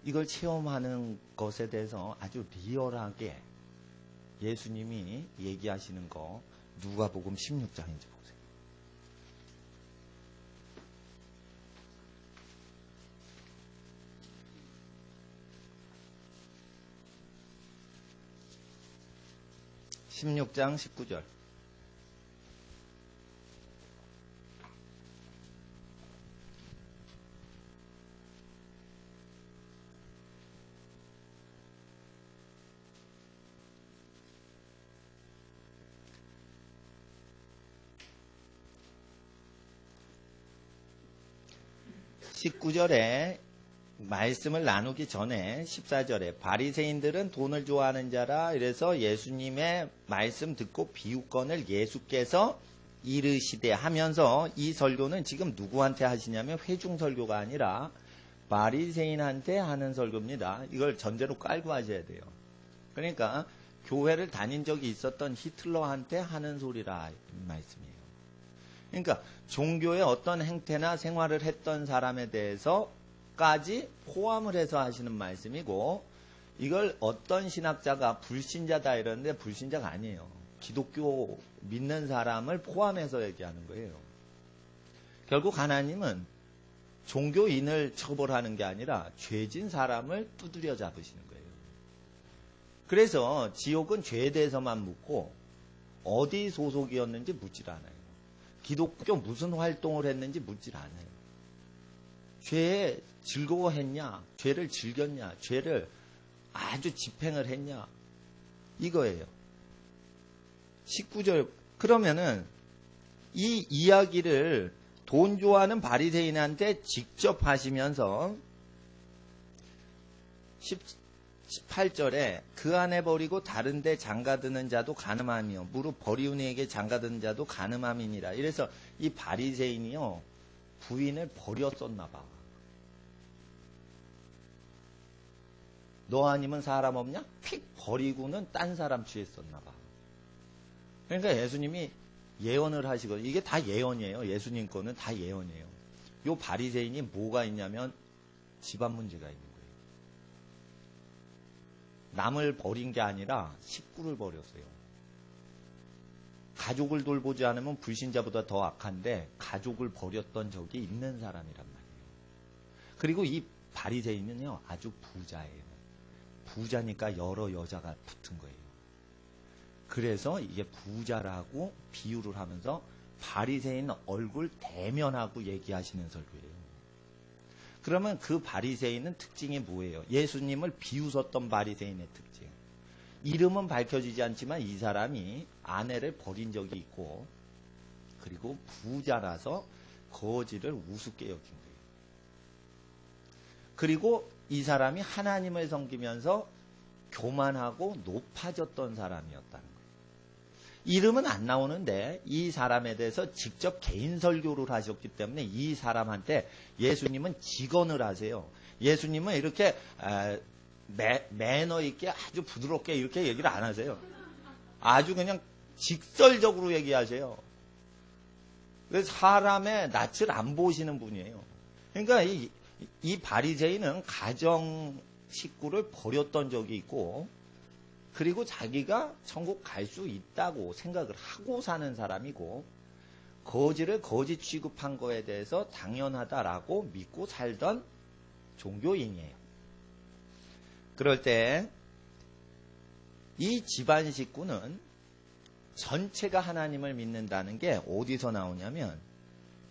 이걸 체험하는 것에 대해서 아주 리얼하게 예수님이 얘기하시는 거 누가복음 16장인지 보세요. (16장 19절) (19절에) 말씀을 나누기 전에 14절에 바리새인들은 돈을 좋아하는 자라. 이래서 예수님의 말씀 듣고 비유권을 예수께서 이르시되 하면서 이 설교는 지금 누구한테 하시냐면 회중 설교가 아니라 바리새인한테 하는 설교입니다. 이걸 전제로 깔고 하셔야 돼요. 그러니까 교회를 다닌 적이 있었던 히틀러한테 하는 소리라 이 말씀이에요. 그러니까 종교의 어떤 행태나 생활을 했던 사람에 대해서까지 포함을 해서 하시는 말씀이고, 이걸 어떤 신학자가 불신자다 이러는데 불신자가 아니에요. 기독교 믿는 사람을 포함해서 얘기하는 거예요. 결국 하나님은 종교인을 처벌하는 게 아니라 죄진 사람을 두드려 잡으시는 거예요. 그래서 지옥은 죄에 대해서만 묻고 어디 소속이었는지 묻질 않아요. 기독교 무슨 활동을 했는지 묻질 않아요. 죄에 즐거워했냐, 죄를 즐겼냐, 죄를 아주 집행을 했냐, 이거예요. 19절. 그러면은 이 이야기를 돈 좋아하는 바리새인한테 직접 하시면서 18절에 그 안에 버리고 다른 데 장가드는 자도 간음함이요 무릇 버리운 이에게 장가드는 자도 간음함이니라. 이래서 이 바리새인이요 부인을 버렸었나 봐. 너 아니면 사람 없냐? 픽 버리고는 딴 사람 취했었나 봐. 그러니까 예수님이 예언을 하시거든요. 이게 다 예언이에요. 예수님 거는 다 예언이에요. 요 바리새인이 뭐가 있냐면 집안 문제가 있는 거예요. 남을 버린 게 아니라 식구를 버렸어요. 가족을 돌보지 않으면 불신자보다 더 악한데 가족을 버렸던 적이 있는 사람이란 말이에요. 그리고 이 바리새인은요 아주 부자예요. 부자니까 여러 여자가 붙은 거예요. 그래서 이게 부자라고 비유를 하면서 바리새인 얼굴 대면하고 얘기하시는 설교예요. 그러면 그 바리새인은 특징이 뭐예요? 예수님을 비웃었던 바리새인의 특징. 이름은 밝혀지지 않지만 이 사람이 아내를 버린 적이 있고 그리고 부자라서 거지를 우습게 여긴 거예요. 그리고 이 사람이 하나님을 섬기면서 교만하고 높아졌던 사람이었다는 거예요. 이름은 안 나오는데 이 사람에 대해서 직접 개인 설교를 하셨기 때문에 이 사람한테 예수님은 직언을 하세요. 예수님은 이렇게 매너 있게 아주 부드럽게 이렇게 얘기를 안 하세요. 아주 그냥 직설적으로 얘기하세요. 그래서 사람의 낯을 안 보시는 분이에요. 그러니까 이 바리새인은 가정 식구를 버렸던 적이 있고 그리고 자기가 천국 갈 수 있다고 생각을 하고 사는 사람이고 거지를 거지 취급한 거에 대해서 당연하다라고 믿고 살던 종교인이에요. 그럴 때 이 집안 식구는 전체가 하나님을 믿는다는 게 어디서 나오냐면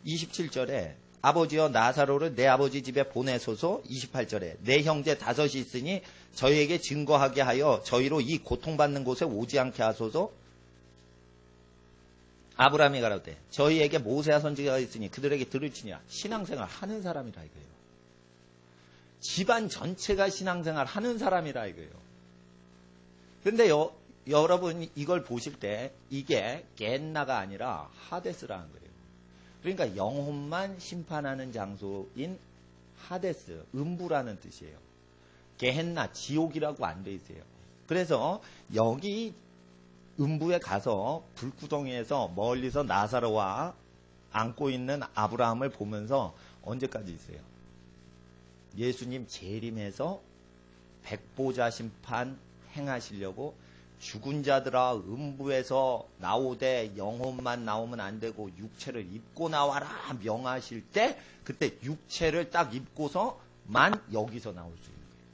27절에 아버지여 나사로를 내 아버지 집에 보내소서. 28절에 내 형제 5이 있으니 저희에게 증거하게 하여 저희로 이 고통받는 곳에 오지 않게 하소서. 아브라함이 가라되 저희에게 모세와 선지자가 있으니 그들에게 들을지니라. 신앙생활 하는 사람이라 이거예요. 집안 전체가 신앙생활 하는 사람이라 이거예요. 그런데 여러분 이걸 보실 때 이게 겐나가 아니라 하데스라는 거예요. 그러니까 영혼만 심판하는 장소인 하데스, 음부라는 뜻이에요. 게헨나, 지옥이라고 안 돼 있어요. 그래서 여기 음부에 가서 불구덩이에서 멀리서 나사로와 안고 있는 아브라함을 보면서 언제까지 있어요? 예수님 재림해서 백보자 심판 행하시려고 죽은 자들아 음부에서 나오되 영혼만 나오면 안 되고 육체를 입고 나와라 명하실 때 그때 육체를 딱 입고서만 여기서 나올 수 있는 거예요.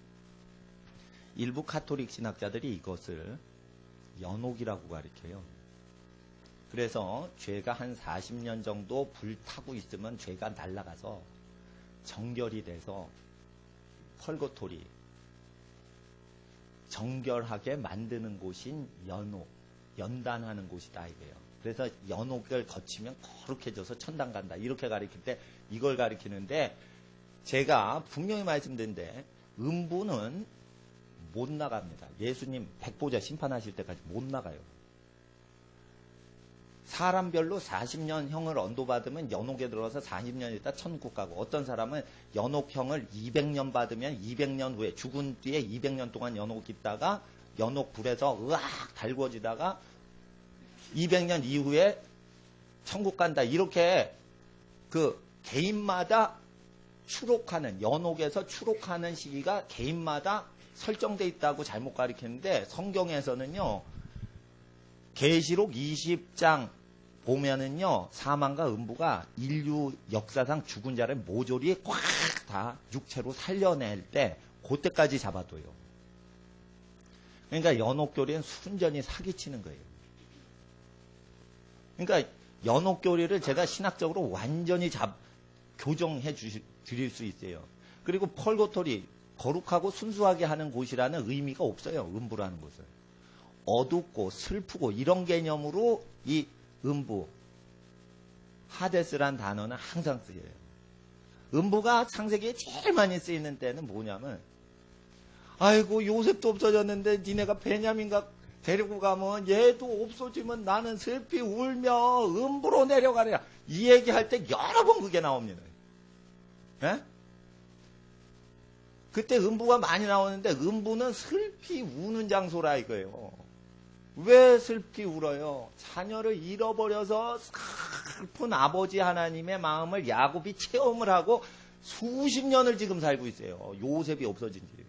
일부 카톨릭 신학자들이 이것을 연옥이라고 가르쳐요. 그래서 죄가 한 40년 정도 불타고 있으면 죄가 날아가서 정결이 돼서 펄거토리 정결하게 만드는 곳인 연옥, 연단하는 곳이다 이거예요. 그래서 연옥을 거치면 거룩해져서 천당 간다 이렇게 가르칠 때 이걸 가르치는데 제가 분명히 말씀드린데 음부는 못 나갑니다. 예수님 백보자 심판하실 때까지 못 나가요. 사람별로 40년 형을 언도받으면 연옥에 들어가서 40년 있다 천국 가고 어떤 사람은 연옥형을 200년 받으면 200년 후에 죽은 뒤에 200년 동안 연옥 있다가 연옥 불에서 으악 달궈지다가 200년 이후에 천국 간다 이렇게 그 개인마다 추록하는 연옥에서 추록하는 시기가 개인마다 설정돼 있다고 잘못 가르쳤는데 성경에서는요 계시록 20장 보면은요 사망과 음부가 인류 역사상 죽은 자를 모조리 꽉 다 육체로 살려낼 때 그때까지 잡아둬요. 그러니까 연옥교리는 순전히 사기치는 거예요. 그러니까 연옥교리를 제가 신학적으로 완전히 교정해 드릴 수 있어요. 그리고 펄거토리 거룩하고 순수하게 하는 곳이라는 의미가 없어요. 음부라는 곳은. 어둡고 슬프고 이런 개념으로 이 음부, 하데스란 단어는 항상 쓰여요. 음부가 창세기에 제일 많이 쓰이는 때는 뭐냐면 아이고 요셉도 없어졌는데 니네가 베냐민가 데리고 가면 얘도 없어지면 나는 슬피 울며 음부로 내려가랴. 이 얘기할 때 여러 번 그게 나옵니다. 예? 그때 음부가 많이 나오는데 음부는 슬피 우는 장소라 이거예요. 왜 슬피 울어요? 자녀를 잃어버려서 슬픈 아버지 하나님의 마음을 야곱이 체험을 하고 수십 년을 지금 살고 있어요. 요셉이 없어진 지.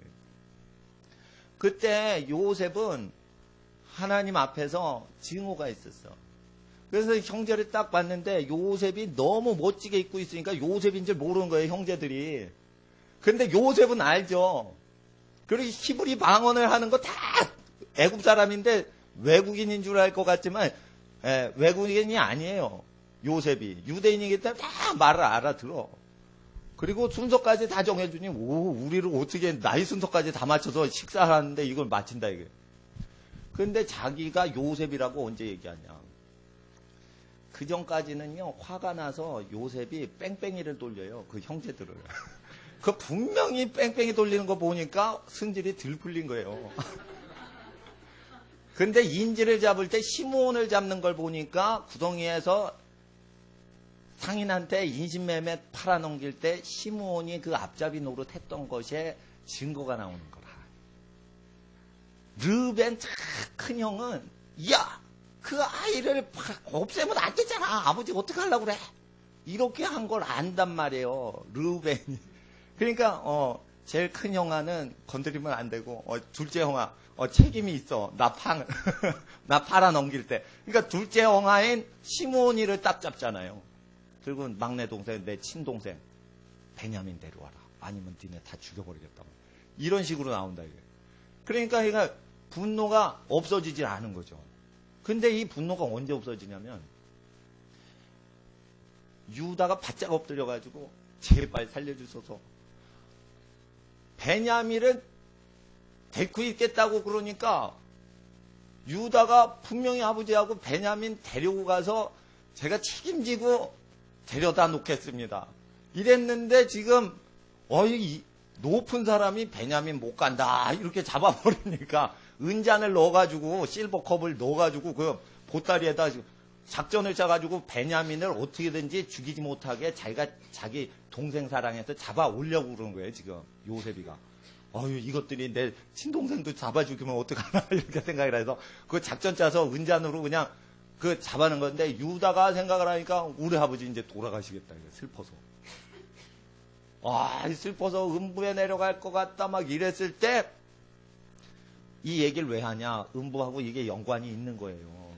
그때 요셉은 하나님 앞에서 증오가 있었어. 그래서 형제를 딱 봤는데 요셉이 너무 멋지게 입고 있으니까 요셉인 줄 모르는 거예요, 형제들이. 근데 요셉은 알죠. 그리고 히브리 방언을 하는 거 다 애굽 사람인데 외국인인 줄 알 것 같지만 외국인이 아니에요. 요셉이. 유대인이기 때문에 다 말을 알아들어. 그리고 순서까지 다 정해주니 우리를 어떻게 나이 순서까지 다 맞춰서 식사하는데 이걸 맞춘다 이게. 근데 자기가 요셉이라고 언제 얘기하냐. 그 전까지는요, 화가 나서 요셉이 뺑뺑이를 돌려요. 그 형제들을. 그 분명히 뺑뺑이 돌리는 거 보니까 승질이 들 풀린 거예요. 근데 인지를 잡을 때 시므온을 잡는 걸 보니까 구덩이에서 상인한테 인신매매 팔아넘길 때 시므온이 그 앞잡이 노릇했던 것에 증거가 나오는 거라. 르벤 큰 형은 야, 그 아이를 없애면 안 되잖아. 아버지 어떻게 하려고 그래? 이렇게 한 걸 안단 말이에요. 르벤이. 그러니까 제일 큰 형아는 건드리면 안 되고 둘째 형아 책임이 있어. 나 팔아넘길 때. 그러니까 둘째 형아인 시므온이를 딱 잡잖아요. 그리고 막내 동생, 내 친동생 베냐민 데려와라. 아니면 니네 다 죽여버리겠다고. 이런 식으로 나온다 이게. 그러니까 분노가 없어지질 않은 거죠. 근데 이 분노가 언제 없어지냐면 유다가 바짝 엎드려가지고 제발 살려주소서. 베냐민을 데리고 있겠다고 그러니까 유다가 분명히 아버지하고 베냐민 데리고 가서 제가 책임지고 데려다 놓겠습니다. 이랬는데 지금 이 높은 사람이 베냐민 못 간다 이렇게 잡아버리니까 은잔을 넣어가지고 실버컵을 넣어가지고 그 보따리에다 작전을 짜가지고 베냐민을 어떻게든지 죽이지 못하게 자기 동생 사랑해서 잡아 올려고 그러는 거예요 지금 요셉이가. 이것들이 내 친동생도 잡아 죽이면 어떡하나 이렇게 생각을 해서 그 작전 짜서 은잔으로 그냥 그 잡아는 건데 유다가 생각을 하니까 우리 아버지 이제 돌아가시겠다 이거 슬퍼서. 슬퍼서 음부에 내려갈 것 같다 막 이랬을 때 이 얘기를 왜 하냐. 음부하고 이게 연관이 있는 거예요.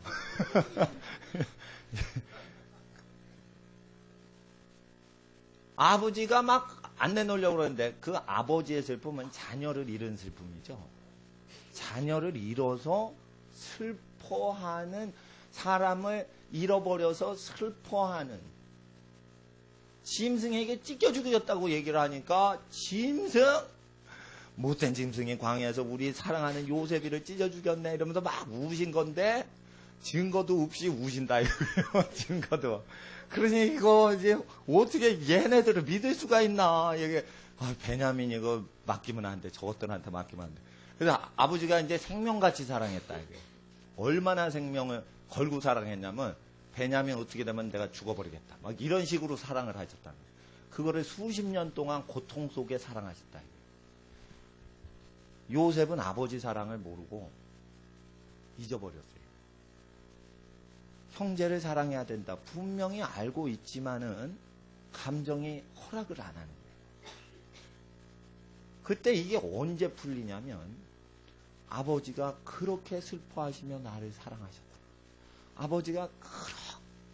아버지가 막 안 내놓으려고 그러는데 그 아버지의 슬픔은 자녀를 잃은 슬픔이죠. 자녀를 잃어서 슬퍼하는 사람을 잃어버려서 슬퍼하는 짐승에게 찢겨 죽였다고 얘기를 하니까 짐승 못된 짐승이 광야에서 우리 사랑하는 요셉이를 찢어 죽였네 이러면서 막 우신 건데 증거도 없이 우신다 이거예요. 증거도. 그러니 이거 이제 어떻게 얘네들을 믿을 수가 있나. 이게 베냐민 이거 맡기면 안 돼. 저것들한테 맡기면 안 돼. 그래서 아버지가 이제 생명같이 사랑했다 이게. 얼마나 생명을 걸고 사랑했냐면 베냐민 어떻게 되면 내가 죽어버리겠다. 막 이런 식으로 사랑을 하셨다는 거예요. 그거를 수십 년 동안 고통 속에 사랑하셨다. 요셉은 아버지 사랑을 모르고 잊어버렸어요. 형제를 사랑해야 된다. 분명히 알고 있지만은 감정이 허락을 안 하는 거예요. 그때 이게 언제 풀리냐면 아버지가 그렇게 슬퍼하시며 나를 사랑하셨다. 아버지가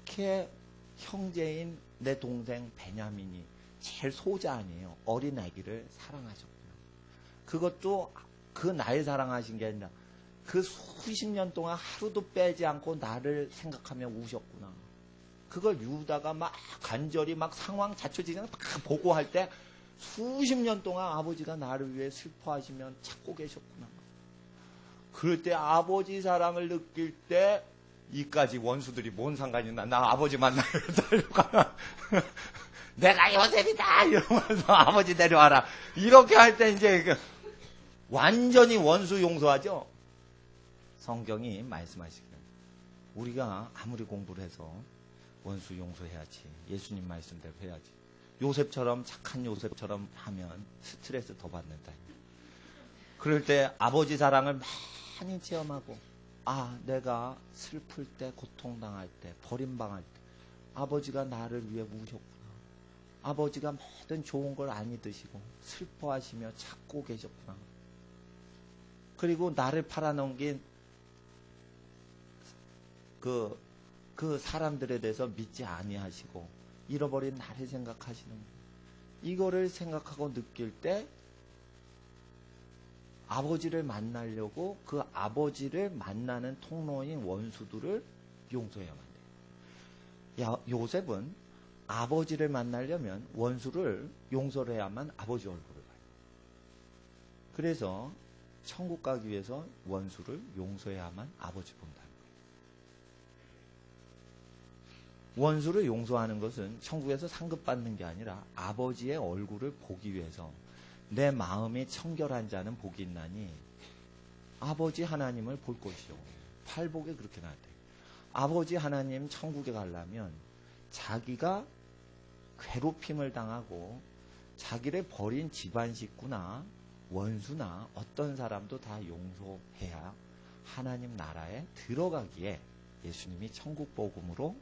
그렇게 형제인 내 동생 베냐민이 제일 소자 아니에요. 어린 아기를 사랑하셨구나. 그것도 그 나를 사랑하신 게 아니라 그 수십 년 동안 하루도 빼지 않고 나를 생각하며 우셨구나. 그걸 유다가 막 간절히 막 상황 자초지경 막 보고할 때 수십 년 동안 아버지가 나를 위해 슬퍼하시며 찾고 계셨구나. 그럴 때 아버지 사랑을 느낄 때 이까지 원수들이 뭔 상관이 있나. 나 아버지 만나러 달려가. 내가 요셉이다 이러면서 아버지 데려와라. 이렇게 할 때 이제 완전히 원수 용서하죠. 성경이 말씀하시기를 우리가 아무리 공부를 해서 원수 용서해야지. 예수님 말씀대로 해야지. 요셉처럼 착한 요셉처럼 하면 스트레스 더 받는다. 그럴 때 아버지 사랑을 많이 체험하고 내가 슬플 때, 고통당할 때, 버림당할 때 아버지가 나를 위해 우셨구나. 아버지가 모든 좋은 걸 안 잊으시고 슬퍼하시며 찾고 계셨구나. 그리고 나를 팔아넘긴 그 사람들에 대해서 믿지 아니하시고 잃어버린 나를 생각하시는 거예요. 이거를 생각하고 느낄 때 아버지를 만나려고 그 아버지를 만나는 통로인 원수들을 용서해야만 돼요. 요셉은 아버지를 만나려면 원수를 용서를 해야만 아버지 얼굴을 봐요. 그래서 천국 가기 위해서 원수를 용서해야만 아버지 본다는 거예요. 원수를 용서하는 것은 천국에서 상급받는 게 아니라 아버지의 얼굴을 보기 위해서 내 마음이 청결한 자는 복이 있나니 아버지 하나님을 볼 것이요. 팔복에 그렇게 나왔대. 아버지 하나님 천국에 가려면 자기가 괴롭힘을 당하고 자기를 버린 집안 식구나 원수나 어떤 사람도 다 용서해야 하나님 나라에 들어가기에 예수님이 천국 복음으로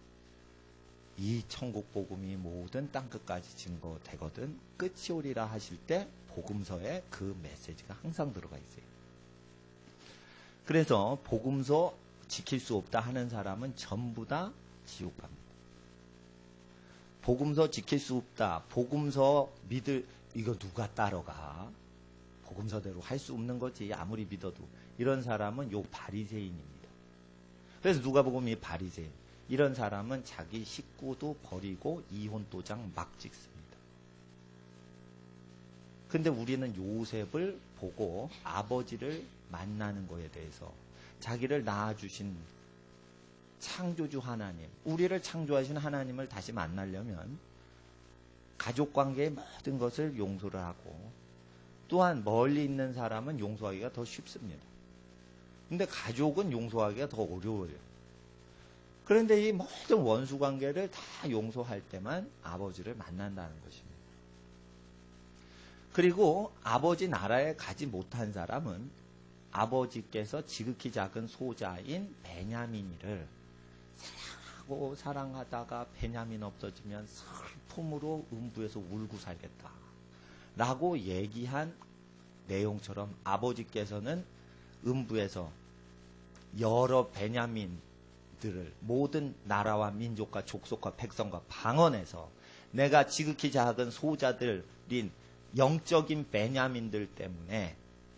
이 천국 복음이 모든 땅끝까지 증거되거든 끝이 오리라 하실 때 복음서에 그 메시지가 항상 들어가 있어요. 그래서 복음서 지킬 수 없다 하는 사람은 전부 다 지옥 갑니다. 복음서 지킬 수 없다. 복음서 이거 누가 따라가? 복음서대로 할 수 없는 거지. 아무리 믿어도. 이런 사람은 요 바리새인입니다. 그래서 누가복음이 바리새인. 이런 사람은 자기 식구도 버리고 이혼 도장 막 찍습니다. 근데 우리는 요셉을 보고 아버지를 만나는 거에 대해서 자기를 낳아주신 창조주 하나님, 우리를 창조하신 하나님을 다시 만나려면 가족관계의 모든 것을 용서를 하고 또한 멀리 있는 사람은 용서하기가 더 쉽습니다. 근데 가족은 용서하기가 더 어려워요. 그런데 이 모든 원수관계를 다 용서할 때만 아버지를 만난다는 것입니다. 그리고 아버지 나라에 가지 못한 사람은 아버지께서 지극히 작은 소자인 베냐민이를 사랑하고 사랑하다가 베냐민 없어지면 슬픔으로 음부에서 울고 살겠다 라고 얘기한 내용처럼 아버지께서는 음부에서 여러 베냐민들을 모든 나라와 민족과 족속과 백성과 방언에서 내가 지극히 작은 소자들인 영적인 베냐민들 때문에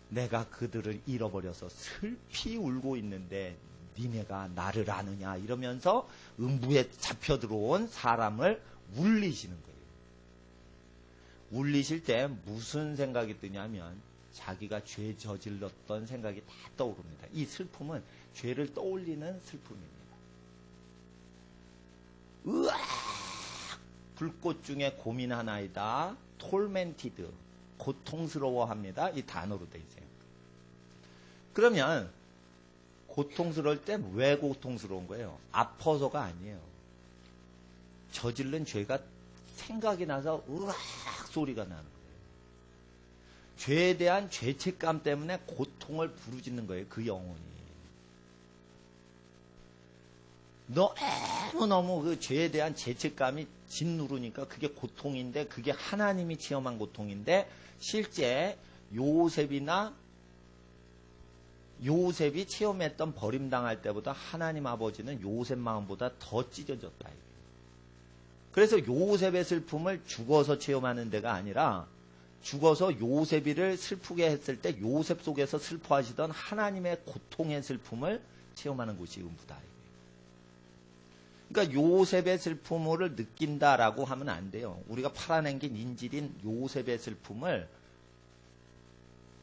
내가 그들을 잃어버려서 슬피 울고 있는데 니네가 나를 아느냐 이러면서 음부에 잡혀 들어온 사람을 울리시는 거예요. 울리실 때 무슨 생각이 드냐면 자기가 죄 저질렀던 생각이 다 떠오릅니다. 이 슬픔은 죄를 떠올리는 슬픔입니다. 으악! 불꽃 중에 고민하나이다. 톨멘티드. 고통스러워합니다. 이 단어로 되어 있어요. 그러면 고통스러울 때 왜 고통스러운 거예요? 아파서가 아니에요. 저지른 죄가 생각이 나서 으악 소리가 나는 거예요. 죄에 대한 죄책감 때문에 고통을 부르짖는 거예요. 그 영혼이. 너무너무 그 죄에 대한 죄책감이 짓누르니까 그게 고통인데 그게 하나님이 체험한 고통인데 실제 요셉이 체험했던 버림당할 때보다 하나님 아버지는 요셉 마음보다 더 찢어졌다. 그래서 요셉의 슬픔을 죽어서 체험하는 데가 아니라 죽어서 요셉이를 슬프게 했을 때 요셉 속에서 슬퍼하시던 하나님의 고통의 슬픔을 체험하는 곳이 음부다. 그러니까 요셉의 슬픔을 느낀다라고 하면 안 돼요. 우리가 팔아넘긴 인질인 요셉의 슬픔을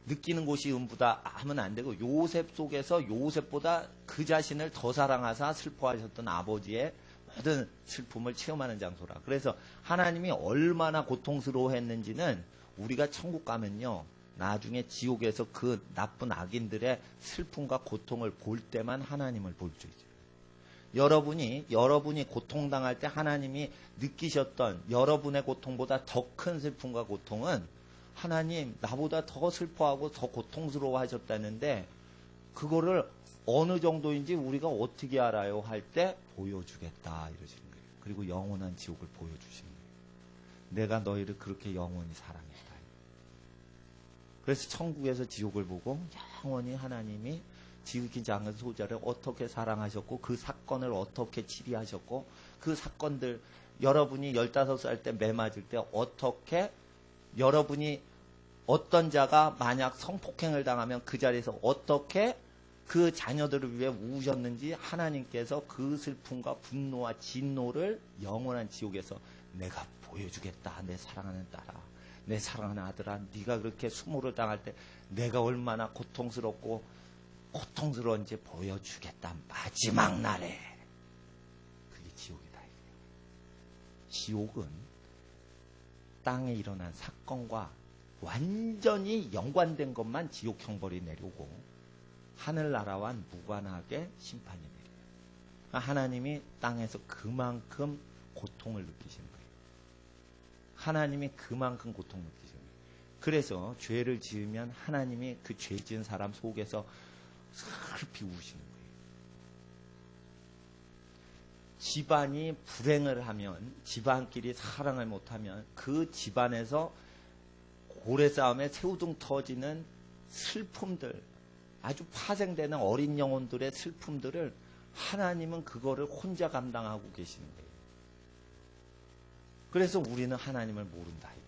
느끼는 곳이 음부다 하면 안 되고 요셉 속에서 요셉보다 그 자신을 더 사랑하사 슬퍼하셨던 아버지의 모든 슬픔을 체험하는 장소라. 그래서 하나님이 얼마나 고통스러워했는지는 우리가 천국 가면요. 나중에 지옥에서 그 나쁜 악인들의 슬픔과 고통을 볼 때만 하나님을 볼 수 있어요. 여러분이 고통당할 때 하나님이 느끼셨던 여러분의 고통보다 더 큰 슬픔과 고통은 하나님 나보다 더 슬퍼하고 더 고통스러워 하셨다는데 그거를 어느 정도인지 우리가 어떻게 알아요? 할 때 보여주겠다 이러시는 거예요. 그리고 영원한 지옥을 보여주시는 거예요. 내가 너희를 그렇게 영원히 사랑했다. 그래서 천국에서 지옥을 보고 영원히 하나님이 지극히 작은 소자를 어떻게 사랑하셨고 그 사건을 어떻게 치리하셨고 그 사건들 여러분이 15살 때 매 맞을 때 어떻게 여러분이 어떤 자가 만약 성폭행을 당하면 그 자리에서 어떻게 그 자녀들을 위해 우셨는지 하나님께서 그 슬픔과 분노와 진노를 영원한 지옥에서 내가 보여주겠다. 내 사랑하는 딸아, 내 사랑하는 아들아, 네가 그렇게 수모를 당할 때 내가 얼마나 고통스러운지 보여주겠다. 마지막 날에. 그게 지옥이다. 지옥은 땅에 일어난 사건과 완전히 연관된 것만 지옥 형벌이 내려오고 하늘나라와는 무관하게 심판이 내려요. 하나님이 땅에서 그만큼 고통을 느끼시는 거예요. 하나님이 그만큼 고통을 느끼시는 거예요. 그래서 죄를 지으면 하나님이 그 죄 지은 사람 속에서 슬피 우시는 거예요. 집안이 불행을 하면, 집안끼리 사랑을 못하면 그 집안에서 고래 싸움에 새우등 터지는 슬픔들, 아주 파생되는 어린 영혼들의 슬픔들을 하나님은 그거를 혼자 감당하고 계시는 거예요. 그래서 우리는 하나님을 모른다 이거예요.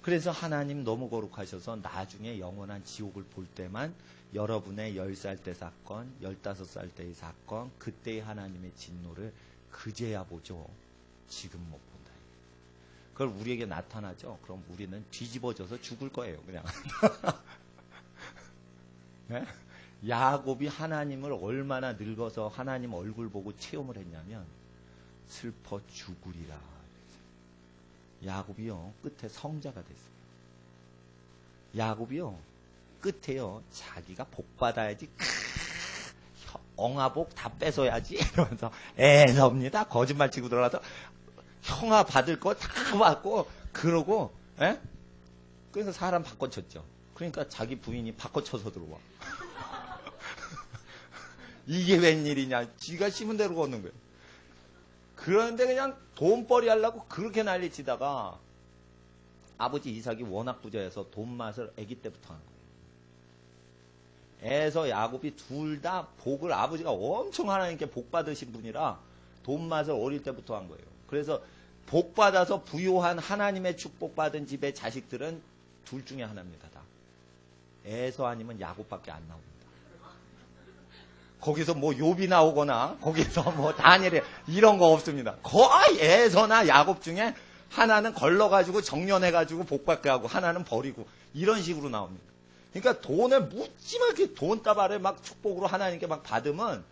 그래서 하나님 너무 거룩하셔서 나중에 영원한 지옥을 볼 때만 여러분의 10살 때 사건, 15살 때의 사건, 그때의 하나님의 진노를 그제야 보죠. 지금 못 본다. 그걸 우리에게 나타나죠. 그럼 우리는 뒤집어져서 죽을 거예요. 그냥. 네? 야곱이 하나님을 얼마나 늙어서 하나님 얼굴 보고 체험을 했냐면 슬퍼 죽으리라. 야곱이요 끝에 성자가 됐어요. 야곱이요 끝에요 자기가 복 받아야지 엉아복 다 뺏어야지 이러면서 애섭니다. 거짓말 치고 들어가서 형아 받을 거 다 받고 그러고 에? 그래서 사람 바꿔쳤죠. 그러니까 자기 부인이 바꿔쳐서 들어와. 이게 웬일이냐. 지가 심은 대로 걷는 거예요. 그런데 그냥 돈벌이 하려고 그렇게 난리치다가 아버지 이삭이 워낙 부자여서 돈 맛을 아기 때부터 한 거예요. 에서 야곱이 둘 다 복을 아버지가 엄청 하나님께 복 받으신 분이라 돈 맛을 어릴 때부터 한 거예요. 그래서 복 받아서 부유한 하나님의 축복 받은 집의 자식들은 둘 중에 하나입니다. 다. 에서 아니면 야곱밖에 안 나옵니다. 거기서 뭐 욥이 나오거나 거기서 뭐 다니엘 이런 거 없습니다. 거의 에서나 야곱 중에 하나는 걸러가지고 정년해가지고 복받게 하고 하나는 버리고 이런 식으로 나옵니다. 그러니까 돈을 묻지마게 돈다발을 막 축복으로 하나님께 막 받으면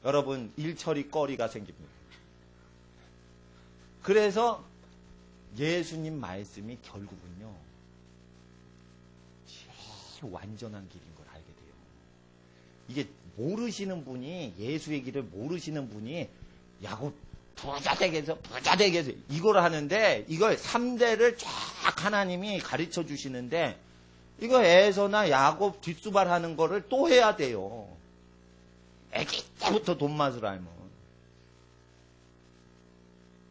여러분 일처리 거리가 생깁니다. 그래서 예수님 말씀이 결국은요 제일 완전한 길인 걸 알게 돼요. 이게 모르시는 분이 예수의 길을 모르시는 분이 야곱 부자 되게 해서 이걸 하는데 이걸 3대를 쫙 하나님이 가르쳐 주시는데 이거 에서나 야곱 뒷수발하는 거를 또 해야 돼요. 애기 때부터 돈 맛을 알면.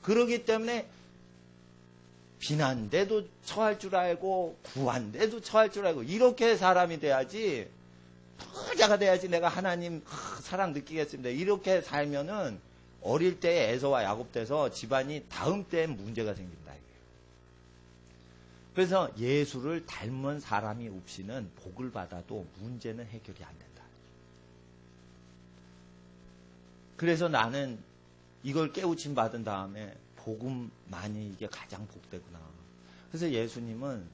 그러기 때문에 비난대도 처할 줄 알고 구한대도 처할 줄 알고 이렇게 사람이 돼야지 부자가 돼야지 내가 하나님 사랑 느끼겠습니다. 이렇게 살면은 어릴 때 에서와 야곱 돼서 집안이 다음 때엔 문제가 생긴다. 그래서 예수를 닮은 사람이 없이는 복을 받아도 문제는 해결이 안 된다. 그래서 나는 이걸 깨우침 받은 다음에 복음만이 이게 가장 복되구나. 그래서 예수님은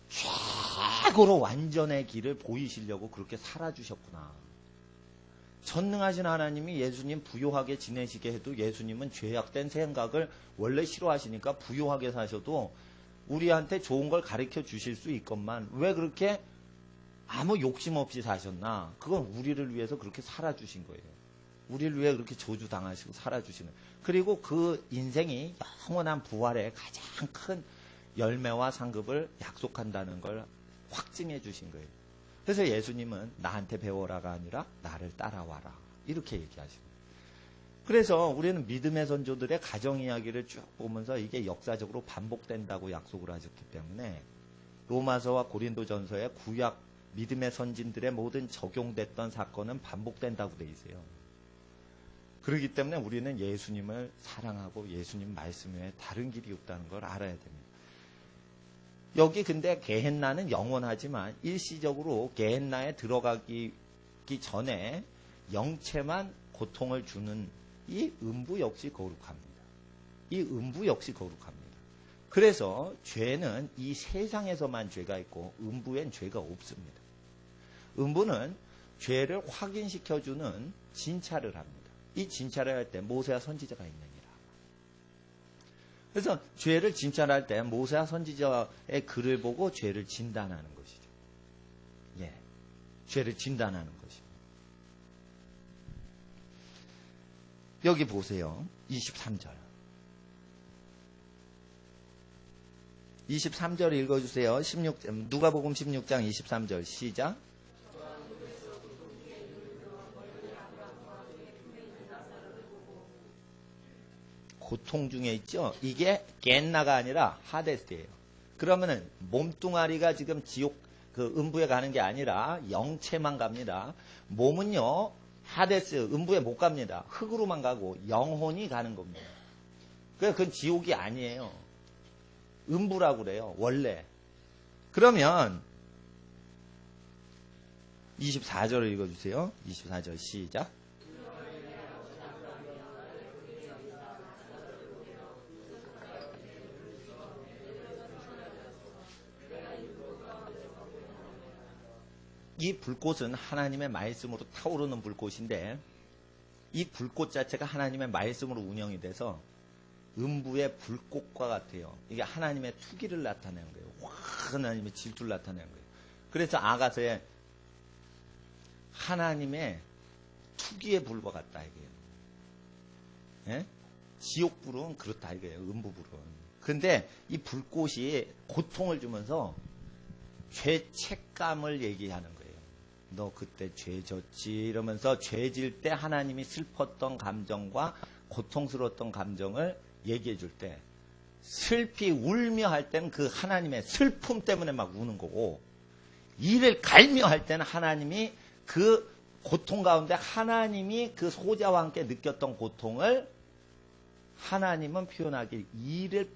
최고로 완전의 길을 보이시려고 그렇게 살아주셨구나. 전능하신 하나님이 예수님 부유하게 지내시게 해도 예수님은 죄악된 생각을 원래 싫어하시니까 부유하게 사셔도 우리한테 좋은 걸 가르쳐 주실 수 있건만 왜 그렇게 아무 욕심 없이 사셨나? 그건 우리를 위해서 그렇게 살아주신 거예요. 우리를 위해 그렇게 저주당하시고 살아주시는, 그리고 그 인생이 영원한 부활의 가장 큰 열매와 상급을 약속한다는 걸 확증해 주신 거예요. 그래서 예수님은 나한테 배워라가 아니라 나를 따라와라 이렇게 얘기하시고, 그래서 우리는 믿음의 선조들의 가정 이야기를 쭉 보면서 이게 역사적으로 반복된다고 약속을 하셨기 때문에 로마서와 고린도전서의 구약 믿음의 선진들의 모든 적용됐던 사건은 반복된다고 돼 있어요. 그렇기 때문에 우리는 예수님을 사랑하고 예수님 말씀 외에 다른 길이 없다는 걸 알아야 됩니다. 여기 근데 게헨나는 영원하지만 일시적으로 게헨나에 들어가기 전에 영체만 고통을 주는 이 음부 역시 거룩합니다. 이 음부 역시 거룩합니다. 그래서 죄는 이 세상에서만 죄가 있고 음부엔 죄가 없습니다. 음부는 죄를 확인시켜주는 진찰을 합니다. 이 진찰을 할 때 모세와 선지자가 있느니라. 그래서 죄를 진찰할 때 모세와 선지자의 글을 보고 죄를 진단하는 것이죠. 예, 죄를 진단하는 것입니다. 여기 보세요. 23절. 23절 읽어주세요. 누가복음 16장 23절 시작. 고통 중에 있죠. 이게 겐나가 아니라 하데스예요. 그러면은 몸뚱아리가 지금 지옥 그 음부에 가는 게 아니라 영체만 갑니다. 몸은요 하데스 음부에 못 갑니다. 흙으로만 가고 영혼이 가는 겁니다. 그래서 그건 지옥이 아니에요. 음부라고 그래요. 원래. 그러면 24절을 읽어주세요. 24절 시작. 이 불꽃은 하나님의 말씀으로 타오르는 불꽃인데 이 불꽃 자체가 하나님의 말씀으로 운영이 돼서 음부의 불꽃과 같아요. 이게 하나님의 투기를 나타내는 거예요. 하나님의 질투를 나타내는 거예요. 그래서 아가서에 하나님의 투기의 불과 같다 이게요. 예? 지옥불은 그렇다 이거예요. 음부불은. 근데 이 불꽃이 고통을 주면서 죄책감을 얘기하는 거예요. 너 그때 죄 졌지 이러면서 죄 질 때 하나님이 슬펐던 감정과 고통스러웠던 감정을 얘기해 줄 때 슬피 울며 할 때는 그 하나님의 슬픔 때문에 막 우는 거고, 이를 갈며 할 때는 하나님이 그 고통 가운데 하나님이 그 소자와 함께 느꼈던 고통을 하나님은 표현하길 이를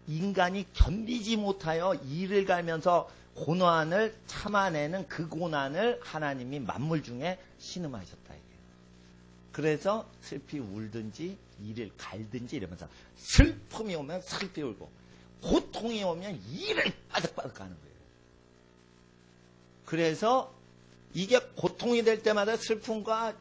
인간이 견디지 못하여 이를 갈면서 고난을 참아내는 그 고난을 하나님이 만물 중에 신음하셨다 이게요. 그래서 슬피 울든지 이를 갈든지 이러면서 슬픔이 오면 슬피 울고 고통이 오면 이를 빠득빠득 가는 거예요. 그래서 이게 고통이 될 때마다 슬픔과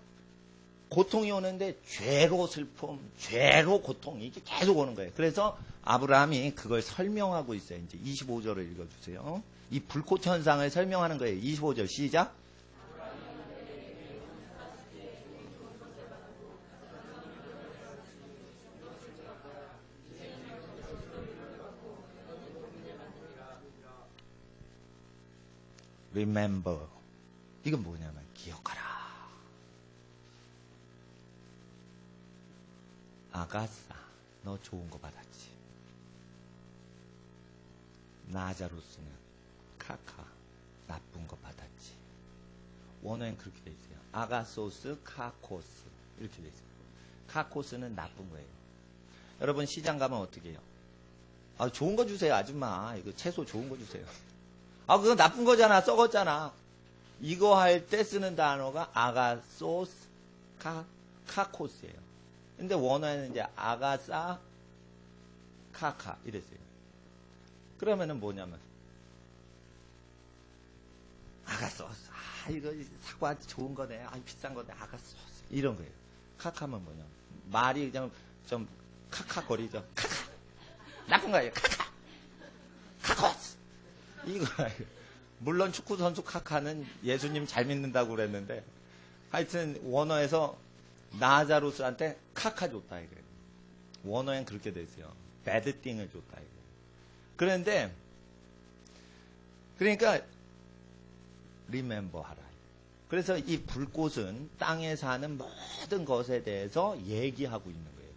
고통이 오는데 죄로 슬픔, 죄로 고통 이게 계속 오는 거예요. 그래서 아브라함이 그걸 설명하고 있어요. 이제 25절을 읽어주세요. 이 불꽃 현상을 설명하는 거예요. 25절 시작. Remember. 이건 뭐냐면 기억하라. 아가사, 너 좋은 거 받았지. 나자로스는 카카, 나쁜 거 받았지. 원어엔 그렇게 돼 있어요. 아가소스, 카코스 이렇게 돼 있어요. 카코스는 나쁜 거예요. 여러분 시장 가면 어떻게 해요? 아, 좋은 거 주세요, 아줌마. 이거 채소 좋은 거 주세요. 아, 그거 나쁜 거잖아, 썩었잖아. 이거 할 때 쓰는 단어가 아가소스, 카코스예요. 근데 원어에는 이제 아가사, 카카 이랬어요. 그러면은 뭐냐면 아가소스, 아 이거 사과 좋은 거네, 아 비싼 거네, 아가소스 이런 거예요. 카카면 뭐냐면 말이 그냥 좀 카카거리죠. 카카 나쁜 거예요. 카카 카코스 이거. 물론 축구 선수 카카는 예수님 잘 믿는다고 그랬는데 하여튼 원어에서 나자로스한테 카카 줬다 이거예요. 원어엔 그렇게 돼 있어요. 배드띵을 줬다 이거예요. 그런데 그러니까 리멤버 하라. 그래서 이 불꽃은 땅에 사는 모든 것에 대해서 얘기하고 있는 거예요.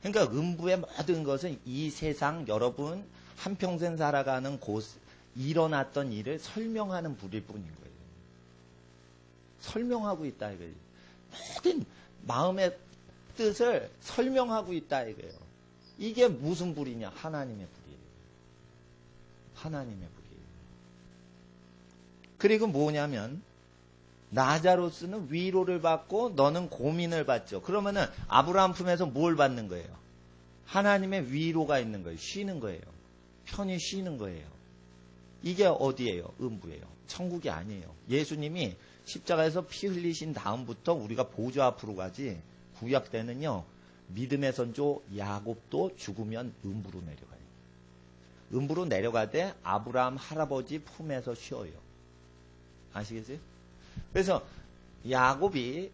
그러니까 음부의 모든 것은 이 세상 여러분 한평생 살아가는 곳 일어났던 일을 설명하는 불일 뿐인 거예요. 설명하고 있다 이거예요. 모든 마음의 뜻을 설명하고 있다 이거예요. 이게 무슨 불이냐? 하나님의 불이에요. 하나님의 불이에요. 그리고 뭐냐면 나자로스는 위로를 받고 너는 고민을 받죠. 그러면은 아브라함 품에서 뭘 받는 거예요? 하나님의 위로가 있는 거예요. 쉬는 거예요. 편히 쉬는 거예요. 이게 어디예요? 음부예요. 천국이 아니에요. 예수님이 십자가에서 피 흘리신 다음부터 우리가 보좌 앞으로 가지 구약 때는요. 믿음의 선조 야곱도 죽으면 음부로 내려가요. 음부로 내려가되 아브라함 할아버지 품에서 쉬어요. 아시겠어요? 그래서 야곱이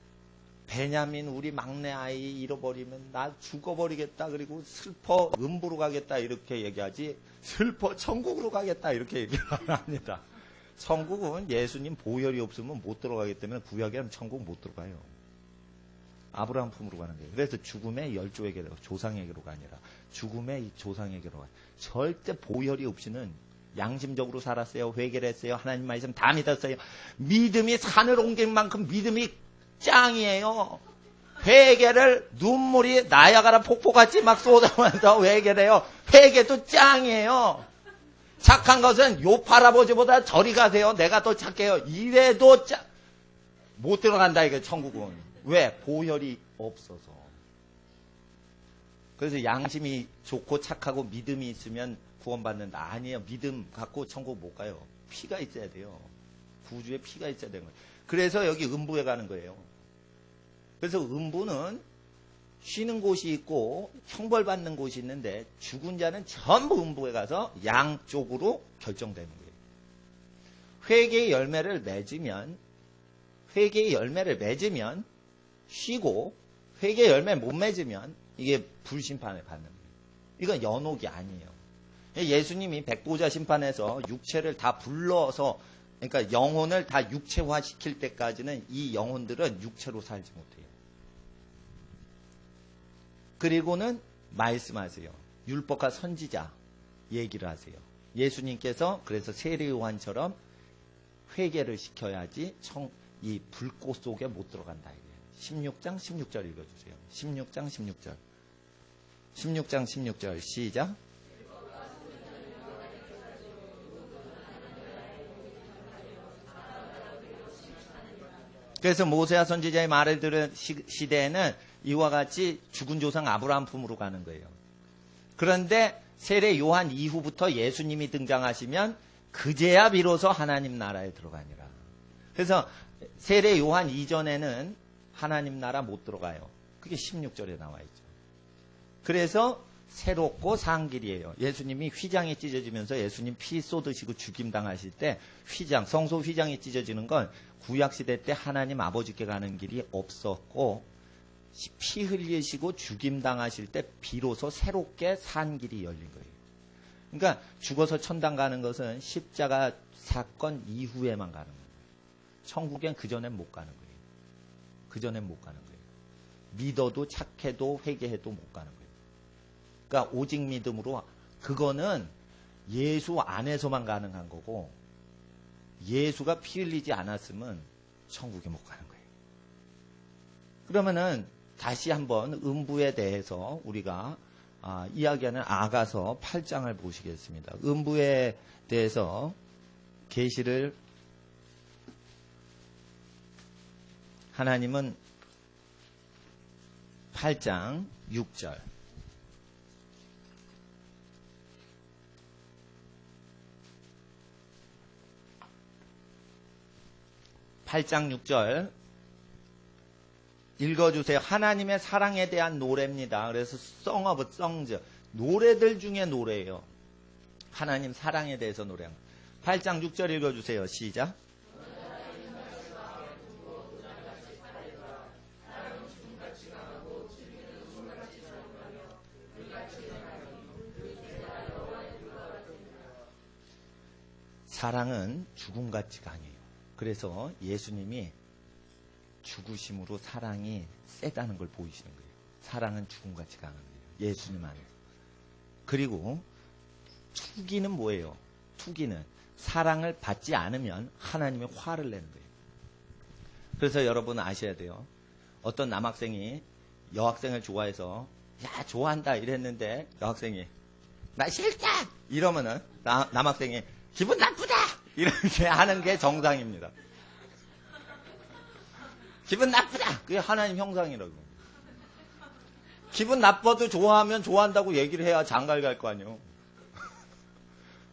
베냐민 우리 막내 아이 잃어버리면 나 죽어버리겠다 그리고 슬퍼 음부로 가겠다 이렇게 얘기하지 슬퍼 천국으로 가겠다 이렇게 얘기 안 합니다. 천국은 예수님 보혈이 없으면 못 들어가기 때문에 구약에는 천국 못 들어가요. 아브라함 품으로 가는 거예요. 그래서 죽음의 열조에게로 조상에게로가 아니라 죽음의 조상에게로 가요. 절대 보혈이 없이는 양심적으로 살았어요. 회개를 했어요. 하나님 말씀 다 믿었어요. 믿음이 산을 옮길 만큼 믿음이 짱이에요. 회개를 눈물이 나야가라 폭포같이 막 쏟아면서 회개를 해요. 회개도 짱이에요. 착한 것은 욥 할아버지보다 저리 가세요. 내가 더 착해요. 이래도 못 들어간다 이게 천국은. 왜? 보혈이 없어서. 그래서 양심이 좋고 착하고 믿음이 있으면 구원받는다. 아니에요. 믿음 갖고 천국 못 가요. 피가 있어야 돼요. 구주에 피가 있어야 되는 거예요. 그래서 여기 음부에 가는 거예요. 그래서 음부는 쉬는 곳이 있고 형벌받는 곳이 있는데 죽은 자는 전부 음부에 가서 양쪽으로 결정되는 거예요. 회개의 열매를 맺으면 쉬고 회개의 열매 못 맺으면 이게 불심판을 받는 거예요. 이건 연옥이 아니에요. 예수님이 백보자 심판에서 육체를 다 불러서 그러니까 영혼을 다 육체화 시킬 때까지는 이 영혼들은 육체로 살지 못해요. 그리고는 말씀하세요. 율법과 선지자 얘기를 하세요. 예수님께서 그래서 세례 요한처럼 회개를 시켜야지 이 불꽃 속에 못 들어간다. 16장 16절 읽어주세요. 16장 16절. 16장 16절 시작. 그래서 모세와 선지자의 말을 들은 시대에는 이와 같이 죽은 조상 아브라함 품으로 가는 거예요. 그런데 세례 요한 이후부터 예수님이 등장하시면 그제야 비로소 하나님 나라에 들어가니라. 그래서 세례 요한 이전에는 하나님 나라 못 들어가요. 그게 16절에 나와 있죠. 그래서 새롭고 산 길이에요. 예수님이 휘장이 찢어지면서 예수님 피 쏟으시고 죽임 당하실 때 성소 휘장이 찢어지는 건 구약시대 때 하나님 아버지께 가는 길이 없었고 피 흘리시고 죽임 당하실 때 비로소 새롭게 산 길이 열린 거예요. 그러니까 죽어서 천당 가는 것은 십자가 사건 이후에만 가는 거예요. 천국엔 그전엔 못 가는 거예요. 그전엔 못 가는 거예요. 믿어도 착해도 회개해도 못 가는 거예요. 그러니까 오직 믿음으로 그거는 예수 안에서만 가능한 거고 예수가 피 흘리지 않았으면 천국에 못 가는 거예요. 그러면은 다시 한번 음부에 대해서 우리가 이야기하는 아가서 8장을 보시겠습니다. 음부에 대해서 계시를 하나님은 8장 6절 읽어주세요. 하나님의 사랑에 대한 노래입니다. 그래서 Song of Songs, 노래들 중에 노래예요. 하나님 사랑에 대해서 노래합니다. 8장 6절 읽어주세요. 시작. 사랑은 죽음같이 강해요. 그래서 예수님이 죽으심으로 사랑이 세다는 걸 보이시는 거예요. 사랑은 죽음같이 강한 거예요. 예수님 안에서. 그리고 투기는 뭐예요? 투기는 사랑을 받지 않으면 하나님의 화를 내는 거예요. 그래서 여러분 아셔야 돼요. 어떤 남학생이 여학생을 좋아해서 야 좋아한다 이랬는데 여학생이 나 싫다 이러면은 남학생이 기분 나쁘다 이렇게 하는 게 정상입니다. 기분 나쁘다 그게 하나님 형상이라고. 기분 나빠도 좋아하면 좋아한다고 얘기를 해야 장가를 갈 거 아니에요.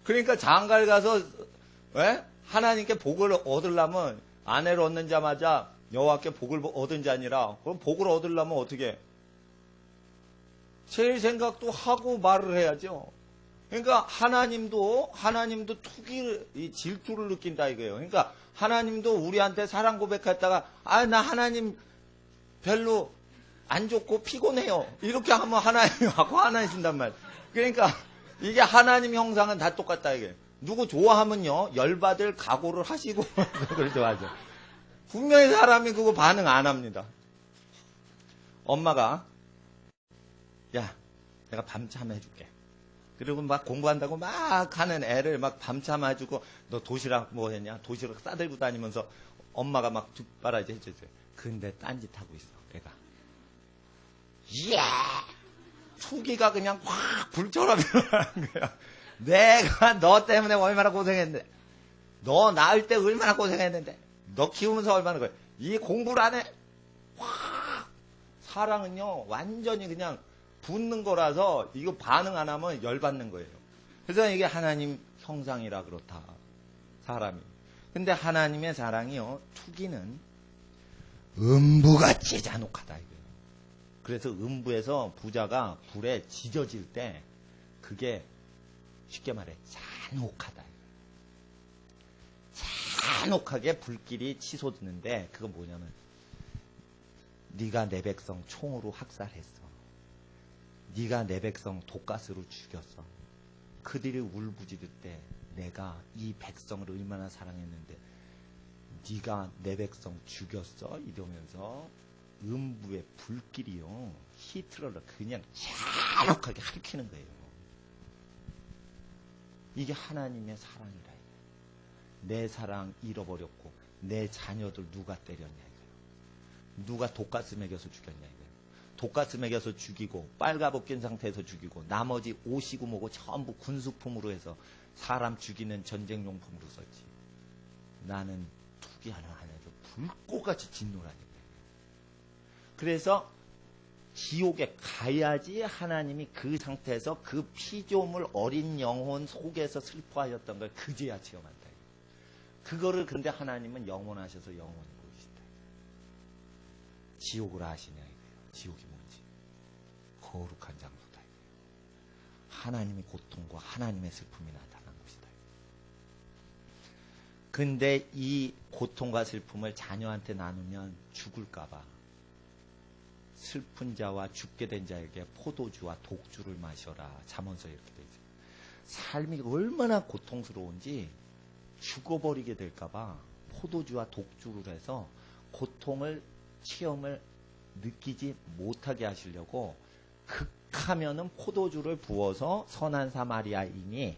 그러니까 장가를 가서 하나님께 복을 얻으려면 아내를 얻는 자마자 여호와께 복을 얻은 자니라. 그럼 복을 얻으려면 어떻게? 제일 생각도 하고 말을 해야죠. 그러니까 하나님도 질투를 느낀다 이거예요. 그러니까 하나님도 우리한테 사랑 고백했다가 나 하나님 별로 안 좋고 피곤해요. 이렇게 하면 하나님하고 화나신단 말이에요. 그러니까 이게 하나님 형상은 다 똑같다 이게. 누구 좋아하면요 열받을 각오를 하시고 그러죠. 맞아. 분명히 사람이 그거 반응 안 합니다. 엄마가 야 내가 밤참 해줄게. 그리고 막 공부한다고 막 하는 애를 막 밤참 해주고 너 도시락 뭐 했냐? 도시락 싸들고 다니면서 엄마가 막 뒷바라지 해줘요. 근데 딴짓하고 있어 애가. 이야 투기가 그냥 확 불처럼 일어나는 거야. 내가 너 때문에 얼마나 고생했는데 너 낳을 때 얼마나 고생했는데 너 키우면서 얼마나 그래. 이 공부를 안 해. 확 사랑은요 완전히 그냥 붙는 거라서 이거 반응 안 하면 열받는 거예요. 그래서 이게 하나님 형상이라 그렇다 사람이. 근데 하나님의 사랑이요 투기는 음부같이 잔혹하다 이거예요. 그래서 음부에서 부자가 불에 지져질 때 그게 쉽게 말해 잔혹하다. 잔혹하게 불길이 치솟는데 그건 뭐냐면 네가 내 백성 총으로 학살했어. 네가 내 백성 독가스로 죽였어. 그들이 울부짖을 때 내가 이 백성을 얼마나 사랑했는데 네가 내 백성 죽였어 이러면서 음부의 불길이요 히트러를 그냥 잔혹하게 핥히는 거예요. 이게 하나님의 사랑이라. 내 사랑 잃어버렸고 내 자녀들 누가 때렸냐 이거예요. 누가 독가스 먹여서 죽였냐 이거예요. 독가스 먹여서 죽이고 빨가벗긴 상태에서 죽이고 나머지 옷이고 뭐고 전부 군수품으로 해서 사람 죽이는 전쟁용품으로 썼지. 나는 투기 하나 해도 불꽃같이 진노라니까. 그래서 지옥에 가야지 하나님이 그 상태에서 그 피조물 어린 영혼 속에서 슬퍼하였던 걸 그제야 체험한다. 그거를 근데 하나님은 영원하셔서 영원히 보이신다. 지옥을 아시냐 이거예요. 지옥이 뭔지. 거룩한 장소다 이거예요. 하나님의 고통과 하나님의 슬픔이 나타난 것이다. 근데 이 고통과 슬픔을 자녀한테 나누면 죽을까봐 슬픈 자와 죽게 된 자에게 포도주와 독주를 마셔라. 잠언서에 이렇게 되어 있어요. 삶이 얼마나 고통스러운지 죽어버리게 될까봐 포도주와 독주를 해서 고통을 체험을 느끼지 못하게 하시려고 극하면은 포도주를 부어서 선한 사마리아인이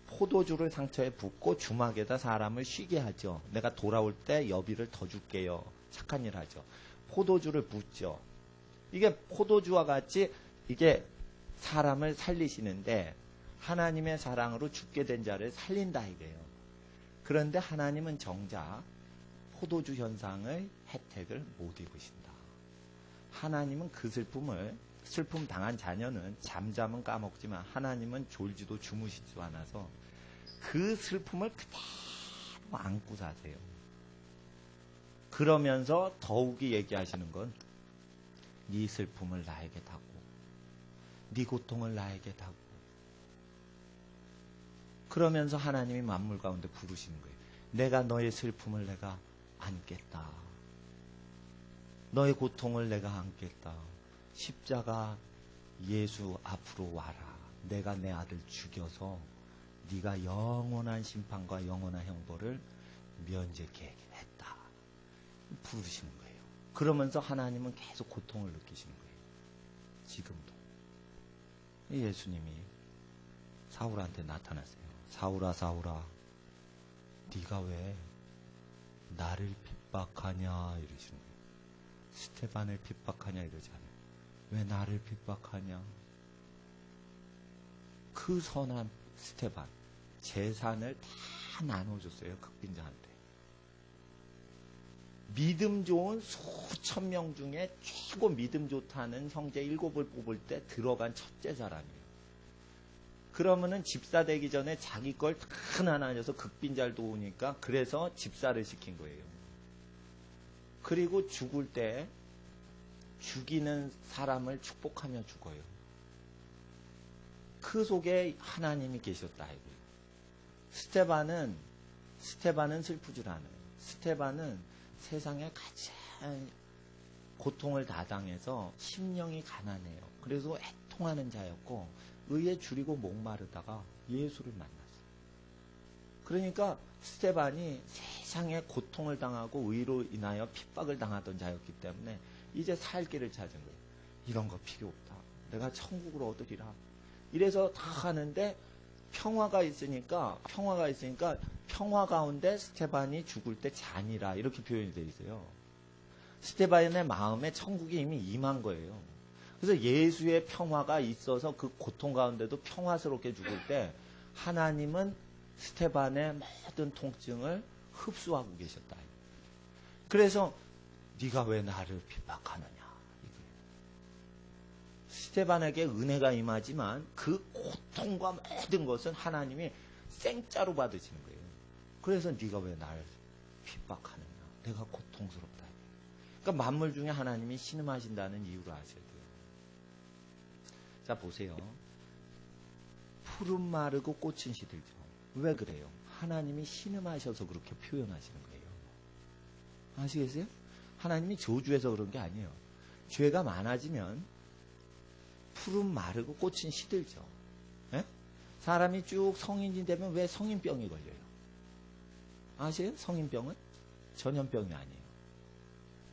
포도주를 상처에 붓고 주막에다 사람을 쉬게 하죠. 내가 돌아올 때 여비를 더 줄게요. 착한 일 하죠. 포도주를 붓죠. 이게 포도주와 같이 이게 사람을 살리시는데 하나님의 사랑으로 죽게 된 자를 살린다 이거예요. 그런데 하나님은 정작 포도주 현상의 혜택을 못 입으신다. 하나님은 그 슬픔 당한 자녀는 잠잠은 까먹지만 하나님은 졸지도 주무시지도 않아서 그 슬픔을 그대로 안고 사세요. 그러면서 더욱이 얘기하시는 건 네 슬픔을 나에게 다고 네 고통을 나에게 다고 그러면서 하나님이 만물 가운데 부르시는 거예요. 내가 너의 슬픔을 내가 안겠다. 너의 고통을 내가 안겠다. 십자가 예수 앞으로 와라. 내가 내 아들 죽여서 네가 영원한 심판과 영원한 형벌을 면제케 했다. 부르시는 거예요. 그러면서 하나님은 계속 고통을 느끼시는 거예요. 지금도. 예수님이 사울한테 나타났어요. 사울아, 사울아, 네가 왜 나를 핍박하냐 이러시는 거예요. 스테반을 핍박하냐 이러지 않아요. 왜 나를 핍박하냐? 그 선한 스테반 재산을 다 나눠줬어요. 극빈자한테. 믿음 좋은 수천 명 중에 최고 믿음 좋다는 형제 7을 뽑을 때 들어간 첫째 사람이에요. 그러면은 집사 되기 전에 자기 걸 다 나눠줘서 극빈자를 도우니까 그래서 집사를 시킨 거예요. 그리고 죽을 때 죽이는 사람을 축복하며 죽어요. 그 속에 하나님이 계셨다 이거예요. 스테반은 슬프질 않아요. 스테반은 세상에 가장 고통을 다 당해서 심령이 가난해요. 그래서 애통하는 자였고 의에 줄이고 목마르다가 예수를 만났어요. 그러니까 스테반이 세상에 고통을 당하고 의로 인하여 핍박을 당하던 자였기 때문에 이제 살 길을 찾은 거예요. 이런 거 필요 없다. 내가 천국을 얻으리라. 이래서 다 하는데 평화가 있으니까 평화 가운데 스테반이 죽을 때 잔이라 이렇게 표현이 되어 있어요. 스테반의 마음에 천국이 이미 임한 거예요. 그래서 예수의 평화가 있어서 그 고통 가운데도 평화스럽게 죽을 때 하나님은 스테반의 모든 통증을 흡수하고 계셨다. 그래서 네가 왜 나를 핍박하느냐. 스테반에게 은혜가 임하지만 그 고통과 모든 것은 하나님이 생짜로 받으시는 거예요. 그래서 네가 왜 나를 핍박하느냐. 내가 고통스럽다. 그러니까 만물 중에 하나님이 신음하신다는 이유를 아셔야 돼요. 자 보세요. 푸른 마르고 꽃은 시들죠. 왜 그래요? 하나님이 신음하셔서 그렇게 표현하시는 거예요. 아시겠어요? 하나님이 저주해서 그런 게 아니에요. 죄가 많아지면 푸른 마르고 꽃은 시들죠. 예? 사람이 쭉 성인이 되면 왜 성인병이 걸려요? 아세요? 성인병은 전염병이 아니에요.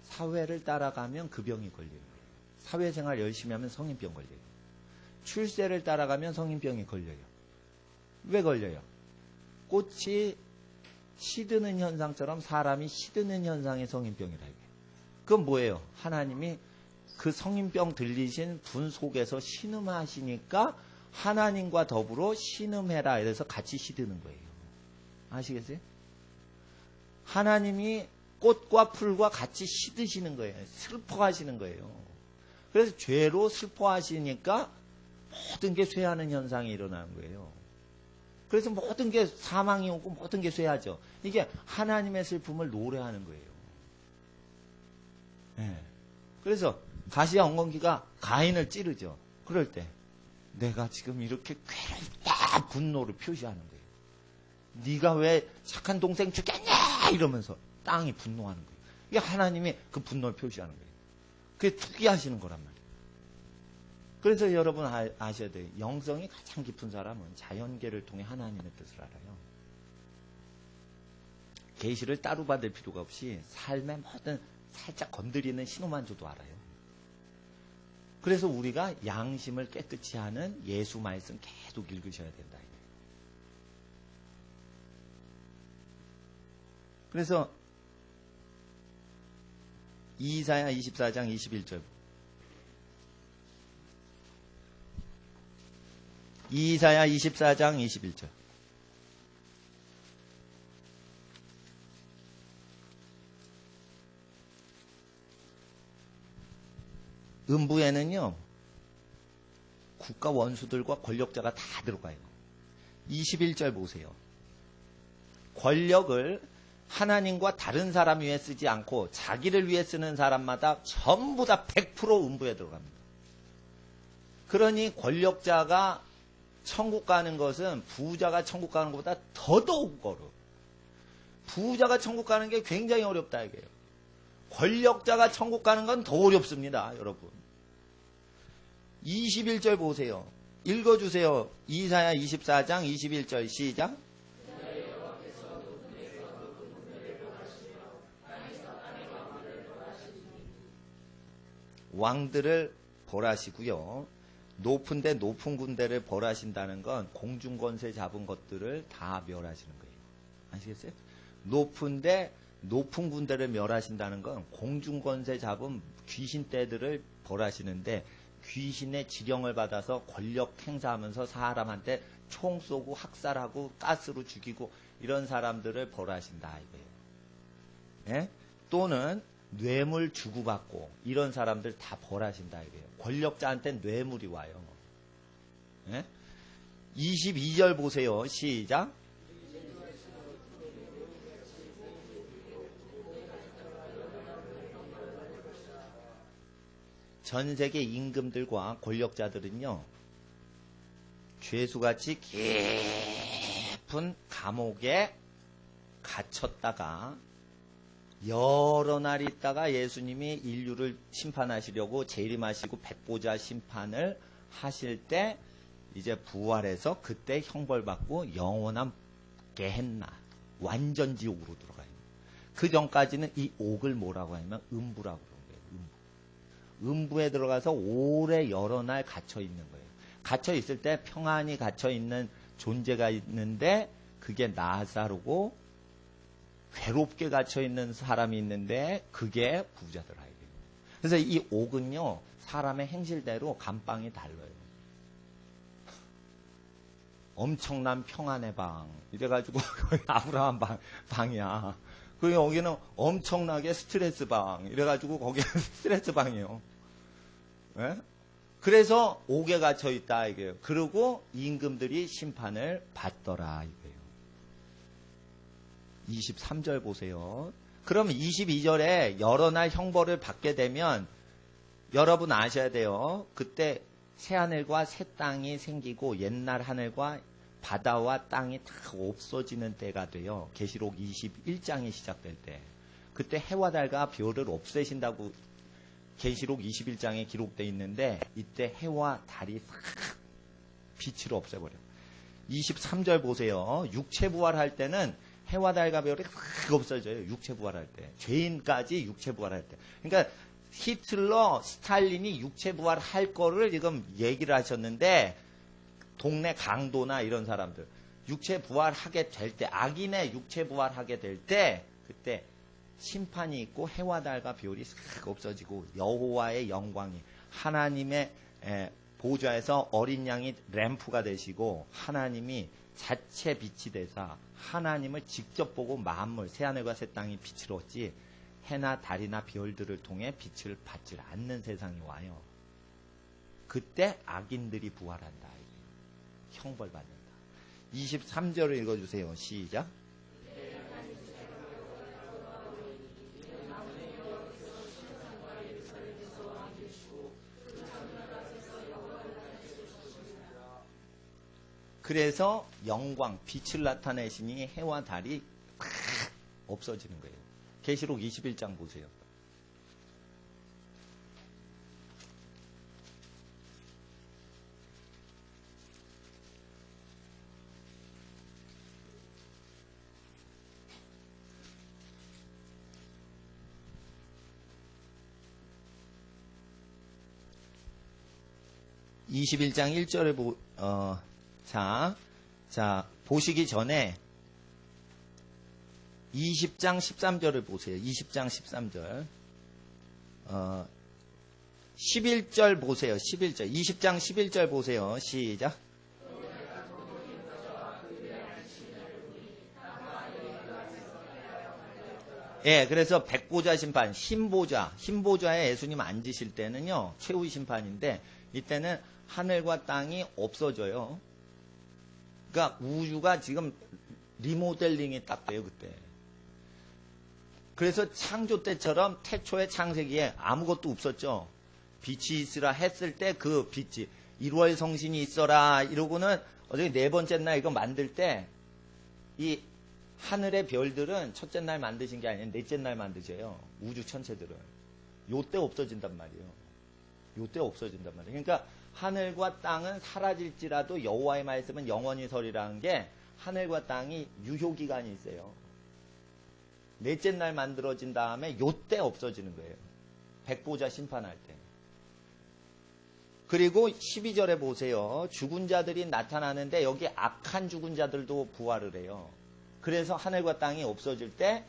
사회를 따라가면 그 병이 걸리는 거예요. 사회생활 열심히 하면 성인병 걸려요. 출세를 따라가면 성인병이 걸려요. 왜 걸려요? 꽃이 시드는 현상처럼 사람이 시드는 현상의 성인병이라 이게. 그건 뭐예요? 하나님이 그 성인병 들리신 분 속에서 신음하시니까 하나님과 더불어 신음해라 이래서 같이 시드는 거예요. 아시겠어요? 하나님이 꽃과 풀과 같이 시드시는 거예요. 슬퍼하시는 거예요. 그래서 죄로 슬퍼하시니까 모든 게 쇠하는 현상이 일어나는 거예요. 그래서 모든 게 사망이 오고 모든 게 쇠하죠. 이게 하나님의 슬픔을 노래하는 거예요. 네. 그래서 가시와 엉겅퀴가 가인을 찌르죠. 그럴 때 내가 지금 이렇게 괴롭다 분노를 표시하는 거예요. 네가 왜 착한 동생 죽였냐 이러면서 땅이 분노하는 거예요. 이게 하나님이 그 분노를 표시하는 거예요. 그게 투기하시는 거란 말이에요. 그래서 여러분 아셔야 돼요. 영성이 가장 깊은 사람은 자연계를 통해 하나님의 뜻을 알아요. 계시를 따로 받을 필요가 없이 삶의 모든 살짝 건드리는 신호만 줘도 알아요. 그래서 우리가 양심을 깨끗이 하는 예수 말씀 계속 읽으셔야 된다. 그래서 이사야 24장 21절 이사야 24장 21절 음부에는요 국가 원수들과 권력자가 다 들어가요. 21절 보세요. 권력을 하나님과 다른 사람 위해 쓰지 않고 자기를 위해 쓰는 사람마다 전부 다 100% 음부에 들어갑니다. 그러니 권력자가 천국 가는 것은 부자가 천국 가는 것보다 더더욱 어려워. 부자가 천국 가는 게 굉장히 어렵다 이게요. 권력자가 천국 가는 건 더 어렵습니다, 여러분. 21절 보세요. 읽어주세요. 이사야 24장 21절 시작. 왕들을 벌하시고요. 높은데 높은 군대를 벌하신다는 건 공중권세 잡은 것들을 다 멸하시는 거예요. 아시겠어요? 높은데 높은 군대를 멸하신다는 건 공중권세 잡은 귀신떼들을 벌하시는데 귀신의 지령을 받아서 권력 행사하면서 사람한테 총 쏘고 학살하고 가스로 죽이고 이런 사람들을 벌하신다 이거예요. 예? 또는 뇌물 주고받고 이런 사람들 다 벌하신다 이거예요. 권력자한테 뇌물이 와요. 예? 22절 보세요. 시작. 전 세계 임금들과 권력자들은요, 죄수같이 깊은 감옥에 갇혔다가 여러 날 있다가 예수님이 인류를 심판하시려고 재림하시고 백보자 심판을 하실 때 이제 부활해서 그때 형벌받고 영원한 게헨나 완전 지옥으로 들어가요. 그 전까지는 이 옥을 뭐라고 하냐면 음부라고 그러는 거예요. 음부에 들어가서 오래 여러 날 갇혀 있는 거예요. 갇혀 있을 때 평안히 갇혀 있는 존재가 있는데 그게 나사로고 괴롭게 갇혀 있는 사람이 있는데 그게 부자들 아이예요. 그래서 이 옥은요 사람의 행실대로 감방이 달라요. 엄청난 평안의 방 이래가지고 아브라함 방이야. 그리고 여기는 엄청나게 스트레스 방 이래가지고 거기는 스트레스 방이에요. 네? 그래서 옥에 갇혀 있다 이게요. 그리고 임금들이 심판을 받더라 이거예요. 23절 보세요. 그럼 22절에 여러 날 형벌을 받게 되면 여러분 아셔야 돼요. 그때 새하늘과 새 땅이 생기고 옛날 하늘과 바다와 땅이 다 없어지는 때가 돼요. 계시록 21장이 시작될 때. 그때 해와 달과 별을 없애신다고 계시록 21장에 기록되어 있는데 이때 해와 달이 싹 빛을 없애버려요. 23절 보세요. 육체 부활할 때는 해와 달과 별이 싹 없어져요. 육체 부활할 때. 죄인까지 육체 부활할 때. 그러니까 히틀러, 스탈린이 육체 부활할 거를 지금 얘기를 하셨는데 동네 강도나 이런 사람들 육체 부활하게 될 때 악인의 육체 부활하게 될 때 그때 심판이 있고 해와 달과 별이 싹 없어지고 여호와의 영광이 하나님의 보좌에서 어린 양이 램프가 되시고 하나님이 자체 빛이 되사 하나님을 직접 보고 만물 새하늘과 새 땅이 빛을 얻지 해나 달이나 별들을 통해 빛을 받지 않는 세상이 와요. 그때 악인들이 부활한다. 형벌받는다. 23절을 읽어주세요. 시작. 그래서 영광, 빛을 나타내시니 해와 달이 팍 없어지는 거예요. 계시록 21장 보세요. (21장 1절에) 자, 보시기 전에 20장 13절을 보세요. 20장 13절. 11절 보세요. 11절. 20장 11절 보세요. 시작. 예, 그래서 백보자 심판, 흰보좌에 예수님 앉으실 때는요, 최후의 심판인데, 이때는 하늘과 땅이 없어져요. 그러니까 우주가 지금 리모델링이 딱 돼요, 그때. 그래서 창조 때처럼 태초의 창세기에 아무것도 없었죠. 빛이 있으라 했을 때 그 빛이 1월 성신이 있어라 이러고는 어제 네 번째 날 이거 만들 때 이 하늘의 별들은 첫째 날 만드신 게 아니라 넷째 날 만드셔요. 우주 천체들은. 요때 없어진단 말이에요. 요때 없어진단 말이에요. 그러니까 하늘과 땅은 사라질지라도 여호와의 말씀은 영원히 서리라는 게 하늘과 땅이 유효기간이 있어요. 넷째 날 만들어진 다음에 요때 없어지는 거예요. 백보자 심판할 때. 그리고 12절에 보세요. 죽은 자들이 나타나는데 여기 악한 죽은 자들도 부활을 해요. 그래서 하늘과 땅이 없어질 때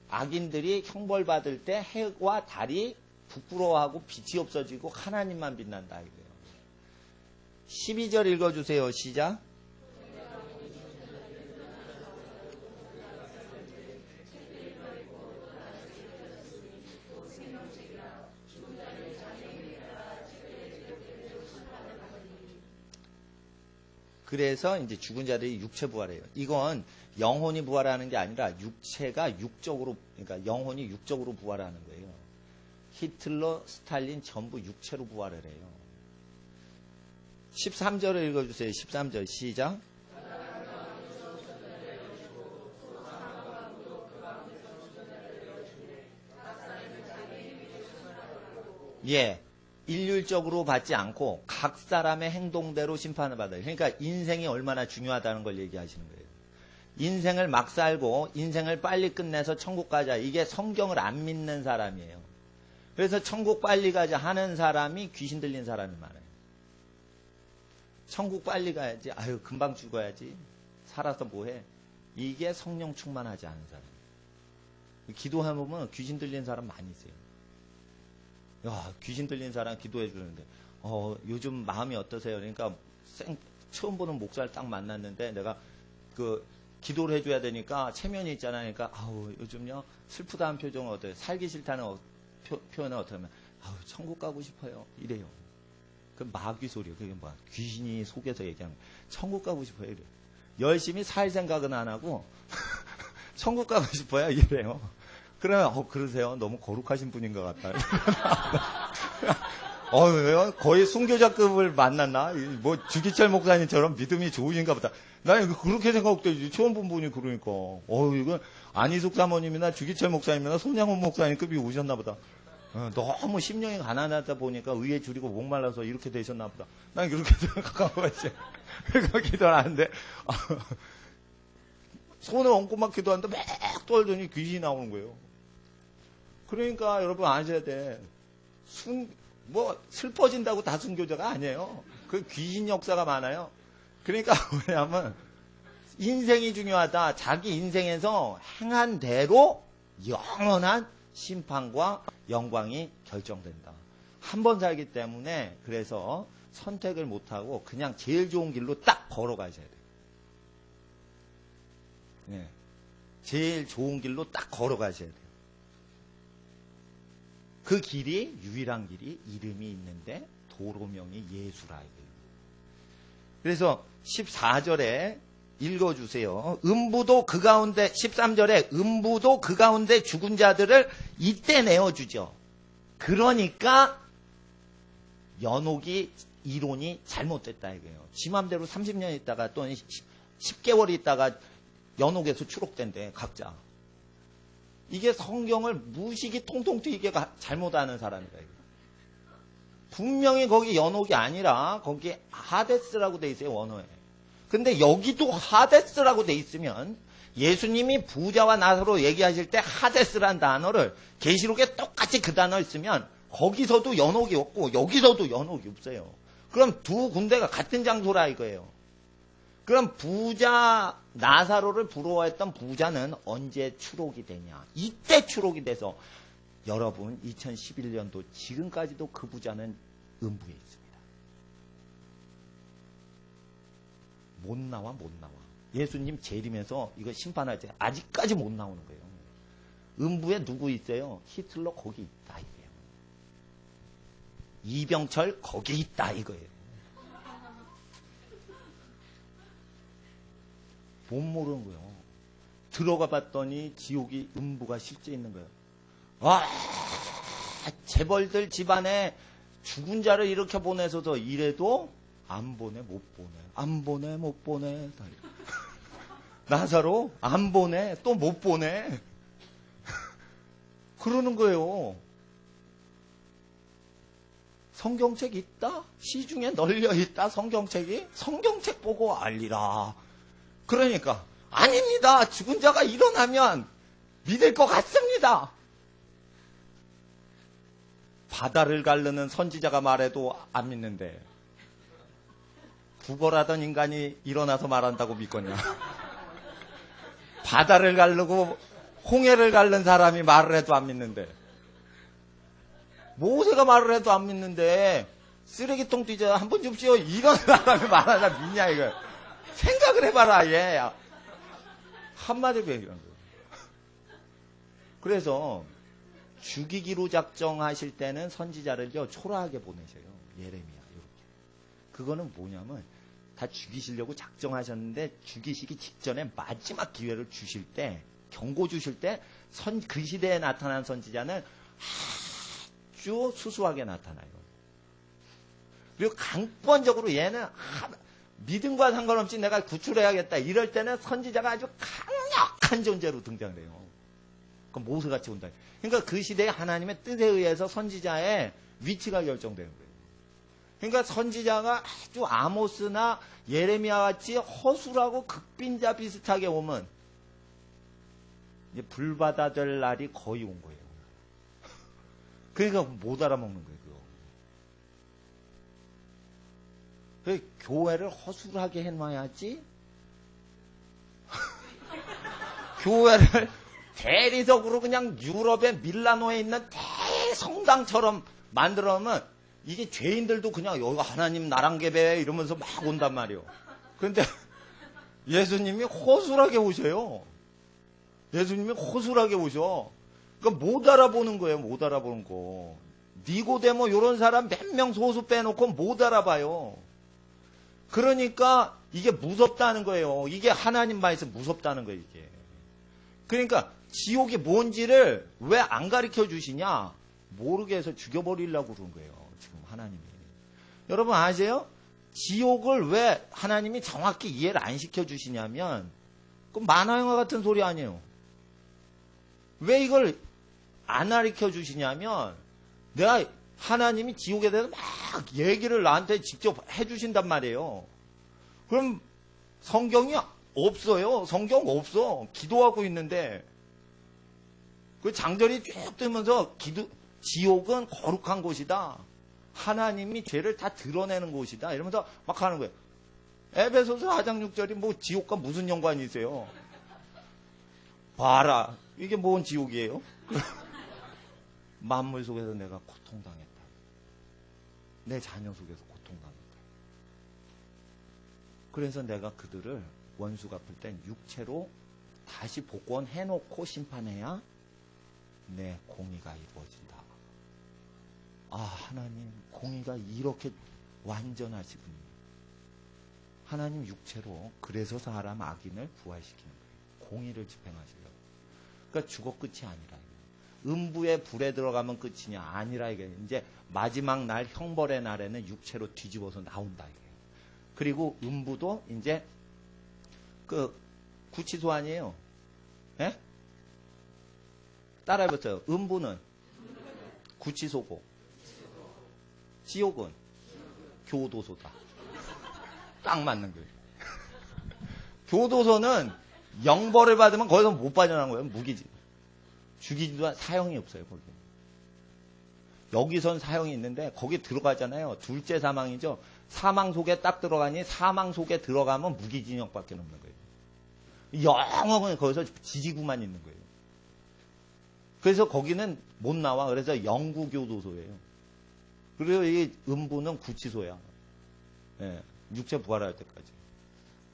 악인들이 형벌받을 때 해와 달이 부끄러워하고 빛이 없어지고 하나님만 빛난다 이거예요. 12절 읽어주세요. 시작. 그래서 이제 죽은 자들이 육체 부활해요. 이건 영혼이 부활하는 게 아니라 육체가 육적으로, 그러니까 영혼이 육적으로 부활하는 거예요. 히틀러, 스탈린 전부 육체로 부활을 해요. 13절을 읽어주세요. 13절 시작. 예. 일률적으로 받지 않고 각 사람의 행동대로 심판을 받아요. 그러니까 인생이 얼마나 중요하다는 걸 얘기하시는 거예요. 인생을 막 살고 인생을 빨리 끝내서 천국 가자. 이게 성경을 안 믿는 사람이에요. 그래서 천국 빨리 가자 하는 사람이 귀신 들린 사람이 많아요. 천국 빨리 가야지. 아유 금방 죽어야지. 살아서 뭐해. 이게 성령 충만하지 않은 사람. 기도해보면 귀신 들린 사람 많이 있어요. 야, 귀신 들린 사람 기도해 주는데, 요즘 마음이 어떠세요? 그러니까, 처음 보는 목사를 딱 만났는데, 내가, 기도를 해줘야 되니까, 체면이 있잖아요. 그러니까, 요즘요, 슬프다는 표정은 어때요? 살기 싫다는 표현은 어떻게 하면, 천국 가고 싶어요. 이래요. 그 마귀 소리요. 그게 뭐야? 귀신이 속에서 얘기하는 거예요. 천국 가고 싶어요. 이래요. 열심히 살 생각은 안 하고, 천국 가고 싶어요. 이래요. 그러면 그러세요. 너무 거룩하신 분인 것 같아요. 거의 순교자급을 만났나? 뭐 주기철 목사님처럼 믿음이 좋으신가 보다. 나 그렇게 생각되지. 처음 본 분이 그러니까. 이건 안희숙 사모님이나 주기철 목사님이나 손양훈 목사님급이 오셨나 보다. 너무 심령이 가난하다 보니까 의에 줄이고 목말라서 이렇게 되셨나 보다. 난 그렇게 생각하고 있어요. 그거 기도를 하는데 손을 얹고 막 기도하는데 막 떨더니 귀신이 나오는 거예요. 그러니까 여러분 아셔야 돼. 슬퍼진다고 다 순교자가 아니에요. 그 귀신 역사가 많아요. 그러니까 뭐냐면 인생이 중요하다. 자기 인생에서 행한 대로 영원한 심판과 영광이 결정된다. 한 번 살기 때문에 그래서 선택을 못하고 그냥 제일 좋은 길로 딱 걸어가셔야 돼요. 네. 제일 좋은 길로 딱 걸어가셔야 돼요. 그 길이 유일한 길이 이름이 있는데 도로명이 예수라 이거예요. 그래서 14절에 읽어주세요. 음부도 그 가운데 13절에 음부도 그 가운데 죽은 자들을 이때 내어주죠. 그러니까 연옥이 이론이 잘못됐다 이거예요. 지 맘대로 30년 있다가 또는 10개월 있다가 연옥에서 추록된대 각자. 이게 성경을 무식이 통통 튀게 잘못하는 사람이다. 이거. 분명히 거기 연옥이 아니라 거기 하데스라고 돼 있어요. 원어에. 근데 여기도 하데스라고 돼 있으면 예수님이 부자와 나사로 얘기하실 때 하데스란 단어를 계시록에 똑같이 그 단어를 쓰면 거기서도 연옥이 없고 여기서도 연옥이 없어요. 그럼 두 군데가 같은 장소라 이거예요. 그럼 부자 나사로를 부러워했던 부자는 언제 추록이 되냐? 이때 추록이 돼서 여러분 2011년도 지금까지도 그 부자는 음부에 있습니다. 못 나와. 예수님 재림에서 이거 심판할 때 아직까지 못 나오는 거예요. 음부에 누구 있어요? 히틀러 거기 있다 이거예요. 이병철 거기 있다 이거예요. 못 모르는 거예요. 들어가 봤더니 지옥이 음부가 실제 있는 거예요. 재벌들 집안에 죽은 자를 이렇게 보내서도 이래도 안 보내 못 보내. 안 보내 못 보내. 나사로 안 보내 또 못 보내. 그러는 거예요. 성경책 있다? 시중에 널려 있다, 성경책이? 성경책 보고 알리라. 그러니까, 아닙니다. 죽은 자가 일어나면 믿을 것 같습니다. 바다를 가르는 선지자가 말해도 안 믿는데, 구걸하던 인간이 일어나서 말한다고 믿거냐. 바다를 가르고 홍해를 가른 사람이 말을 해도 안 믿는데, 모세가 말을 해도 안 믿는데 쓰레기통 뒤져 한번 줍시오 이런 사람이 말하나 믿냐 이거. 생각을 해봐라. 얘 한마디로 얘기하는 거예요. 그래서 죽이기로 작정하실 때는 선지자를요 초라하게 보내셔요. 예레미야 이렇게. 그거는 뭐냐면 다 죽이시려고 작정하셨는데 죽이시기 직전에 마지막 기회를 주실 때, 경고 주실 때 그 시대에 나타난 선지자는 아주 수수하게 나타나요. 그리고 강권적으로 얘는 믿음과 상관없이 내가 구출해야겠다 이럴 때는 선지자가 아주 강력한 존재로 등장을 해요. 그럼 모세같이 온다. 그러니까 그 시대에 하나님의 뜻에 의해서 선지자의 위치가 결정되는 거예요. 그러니까 선지자가 아주 아모스나 예레미야 같이 허술하고 극빈자 비슷하게 오면 이제 불바다 될 날이 거의 온 거예요. 그러니까 못 알아먹는 거예요. 그거. 교회를 허술하게 해놔야지. 교회를 대리석으로 그냥 유럽의 밀라노에 있는 대성당처럼 만들어 놓으면 이게 죄인들도 그냥 여기가 하나님 나랑 계배 이러면서 막 온단 말이에요. 그런데 예수님이 허술하게 오셔요. 예수님이 허술하게 오셔. 그러니까 못 알아보는 거예요. 못 알아보는 거. 니고데모 이런 사람 몇 명 소수 빼놓고 못 알아봐요. 그러니까 이게 무섭다는 거예요. 이게 하나님 말에서 무섭다는 거예요. 이게. 그러니까 지옥이 뭔지를 왜 안 가르쳐 주시냐? 모르게 해서 죽여버리려고 그런 거예요. 지금 하나님이. 여러분 아세요? 지옥을 왜 하나님이 정확히 이해를 안 시켜주시냐면 그 만화영화 같은 소리 아니에요. 왜 이걸 안 가르쳐 주시냐면 내가 하나님이 지옥에 대해서 막 얘기를 나한테 직접 해주신단 말이에요. 그럼 성경이 없어요. 성경 없어. 기도하고 있는데 그 장절이 쭉 뜨면서 지옥은 거룩한 곳이다. 하나님이 죄를 다 드러내는 곳이다. 이러면서 막 하는 거예요. 에베소서 4장 6절이 뭐 지옥과 무슨 연관이 있어요? 봐라. 이게 뭔 지옥이에요? 만물 속에서 내가 고통당했다. 내 자녀 속에서 고통당했다. 그래서 내가 그들을 원수 갚을 땐 육체로 다시 복권해놓고 심판해야 내 공의가 이루어진다. 아, 하나님 공의가 이렇게 완전하시군요. 하나님 육체로 그래서 사람 악인을 부활시키는 거예요. 공의를 집행하시려고. 그러니까 죽어 끝이 아니라 음부의 불에 들어가면 끝이냐? 아니라 이게 이제 마지막 날 형벌의 날에는 육체로 뒤집어서 나온다 이게요. 그리고 음부도 이제 그 구치소 아니에요. 예? 따라해보세요. 음부는 구치소고 지옥은 교도소다. 딱 맞는 거예요. 교도소는 영벌을 받으면 거기서 못 빠져나간 거예요. 무기지. 죽이지도 사형이 없어요. 거기. 여기선 사형이 있는데 거기 들어가잖아요. 둘째 사망이죠. 사망 속에 딱 들어가니 사망 속에 들어가면 무기징역밖에 없는 거예요. 영원히 거기서 지지구만 있는 거예요. 그래서 거기는 못 나와. 그래서 영구교도소예요. 그리고 이 음부는 구치소야. 예, 육체 부활할 때까지.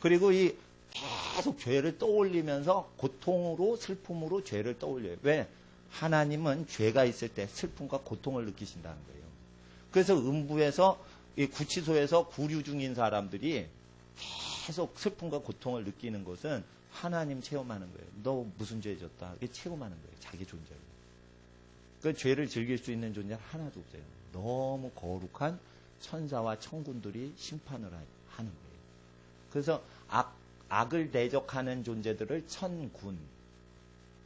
그리고 이 계속 죄를 떠올리면서 고통으로 슬픔으로 죄를 떠올려요. 왜? 하나님은 죄가 있을 때 슬픔과 고통을 느끼신다는 거예요. 그래서 음부에서 이 구치소에서 구류 중인 사람들이 계속 슬픔과 고통을 느끼는 것은 하나님 체험하는 거예요. 너 무슨 죄 졌다. 이게 체험하는 거예요. 자기 존재를. 그 죄를 즐길 수 있는 존재는 하나도 없어요. 너무 거룩한 천사와 천군들이 심판을 하는 거예요. 그래서 악을 대적하는 존재들을 천군,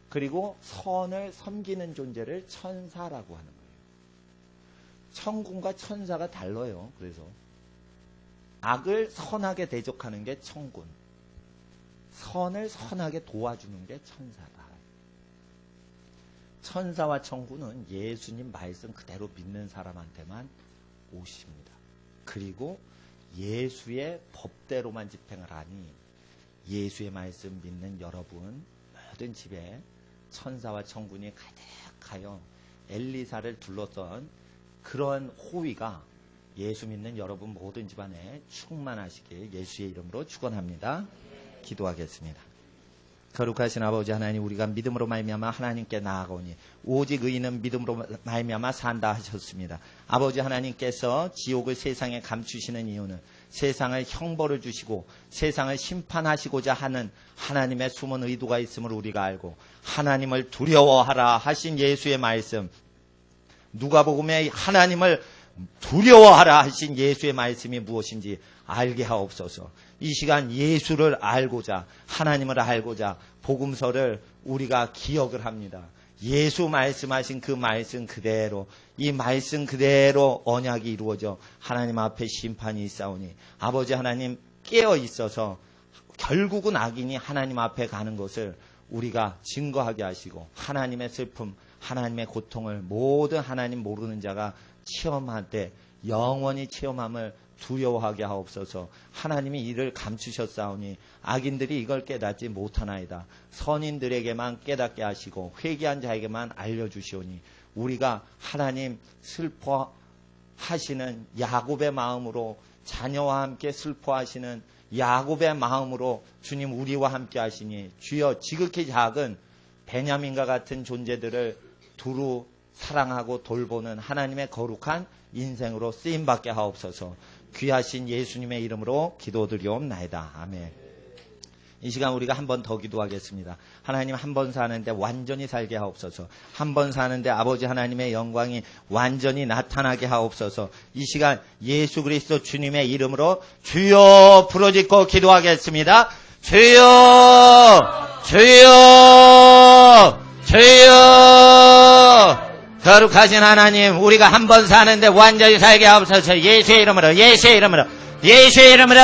그리고 선을 섬기는 존재를 천사라고 하는 거예요. 천군과 천사가 달라요. 그래서 악을 선하게 대적하는 게 천군, 선을 선하게 도와주는 게 천사다. 천사와 천군은 예수님 말씀 그대로 믿는 사람한테만 오십니다. 그리고 예수의 법대로만 집행을 하니 예수의 말씀 믿는 여러분 모든 집에 천사와 천군이 가득하여 엘리사를 둘러싼 그런 호위가 예수 믿는 여러분 모든 집안에 충만하시길 예수의 이름으로 축원합니다. 기도하겠습니다. 거룩하신 아버지 하나님, 우리가 믿음으로 말미암아 하나님께 나아가오니 오직 의인은 믿음으로 말미암아 산다 하셨습니다. 아버지 하나님께서 지옥을 세상에 감추시는 이유는 세상을 형벌을 주시고 세상을 심판하시고자 하는 하나님의 숨은 의도가 있음을 우리가 알고 하나님을 두려워하라 하신 예수의 말씀, 누가복음에 하나님을 두려워하라 하신 예수의 말씀이 무엇인지 알게 하옵소서. 이 시간 예수를 알고자, 하나님을 알고자 복음서를 우리가 기억을 합니다. 예수 말씀하신 그 말씀 그대로, 이 말씀 그대로 언약이 이루어져 하나님 앞에 심판이 있사오니 아버지 하나님 깨어 있어서 결국은 악인이 하나님 앞에 가는 것을 우리가 증거하게 하시고 하나님의 슬픔, 하나님의 고통을 모든 하나님 모르는 자가 체험할 때 영원히 체험함을 두려워하게 하옵소서. 하나님이 이를 감추셨사오니 악인들이 이걸 깨닫지 못하나이다. 선인들에게만 깨닫게 하시고 회개한 자에게만 알려주시오니 우리가 하나님 슬퍼하시는 야곱의 마음으로, 자녀와 함께 슬퍼하시는 야곱의 마음으로 주님 우리와 함께 하시니 주여 지극히 작은 베냐민과 같은 존재들을 두루 사랑하고 돌보는 하나님의 거룩한 인생으로 쓰임받게 하옵소서. 귀하신 예수님의 이름으로 기도드리옵나이다. 아멘. 이 시간 우리가 한 번 더 기도하겠습니다. 하나님, 한 번 사는데 완전히 살게 하옵소서. 한 번 사는데 아버지 하나님의 영광이 완전히 나타나게 하옵소서. 이 시간 예수 그리스도 주님의 이름으로 주여 부르짖고 기도하겠습니다. 주여, 주여, 주여. 거룩하신 하나님, 우리가 한 번 사는데 완전히 살게 하옵소서. 예수의 이름으로, 예수의 이름으로, 예수의 이름으로,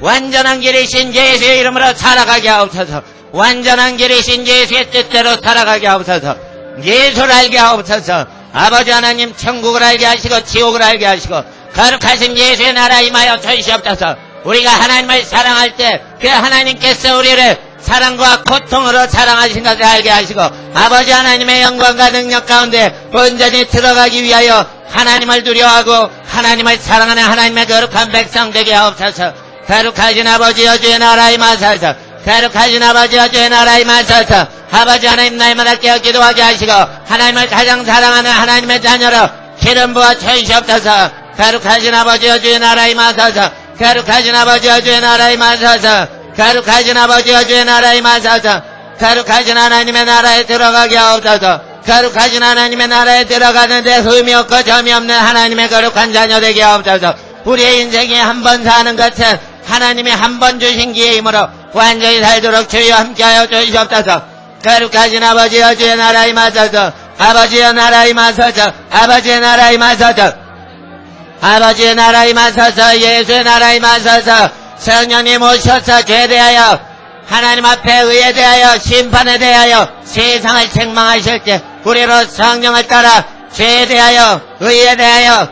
완전한 길이신 예수의 이름으로 살아가게 하옵소서. 완전한 길이신 예수의 뜻대로 살아가게 하옵소서. 예수를 알게 하옵소서. 아버지 하나님, 천국을 알게 하시고 지옥을 알게 하시고 거룩하신 예수의 나라 임하여 주시옵소서. 우리가 하나님을 사랑할 때 그 하나님께서 우리를 사랑과 고통으로 사랑하신 것을 알게 하시고 아버지 하나님의 영광과 능력 가운데 온전히 들어가기 위하여 하나님을 두려워하고 하나님을 사랑하는 하나님의 거룩한 백성 되게 하옵소서. 거룩하신 아버지여 주의 나라 임하소서. 거룩하신 아버지여 주의 나라 임하소서. 아버지 하나님, 날마다 깨어 기도하게 하시고 하나님을 가장 사랑하는 하나님의 자녀로 기름 부어 주시옵소서. 거룩하신 아버지여 주의 나라 임하소서. 거룩하신 아버지여 주의 나라 임하소서. 거룩하신 아버지여 주의 나라 임하소서. 거룩하신 하나님의 나라에 들어가게 하옵소서. 거룩하신 하나님의 나라에 들어가는데 흠이 없고 점이 없는 하나님의 거룩한 자녀 되게 하옵소서. 우리의 인생에 한 번 사는 것은 하나님이 한 번 주신 기회이므로 완전히 살도록 주여 함께하여 주시옵소서. 거룩하신 아버지여 주의 나라 임하소서. 아버지의 나라 임하소서. 아버지의 나라 임하소서. 아버지의 나라 임하소서. 예수의 나라 임하소서. 성령님 오셔서 죄에 대하여, 하나님 앞에 의에 대하여, 심판에 대하여 세상을 책망하실 때 우리로 성령을 따라 죄에 대하여, 의에 대하여,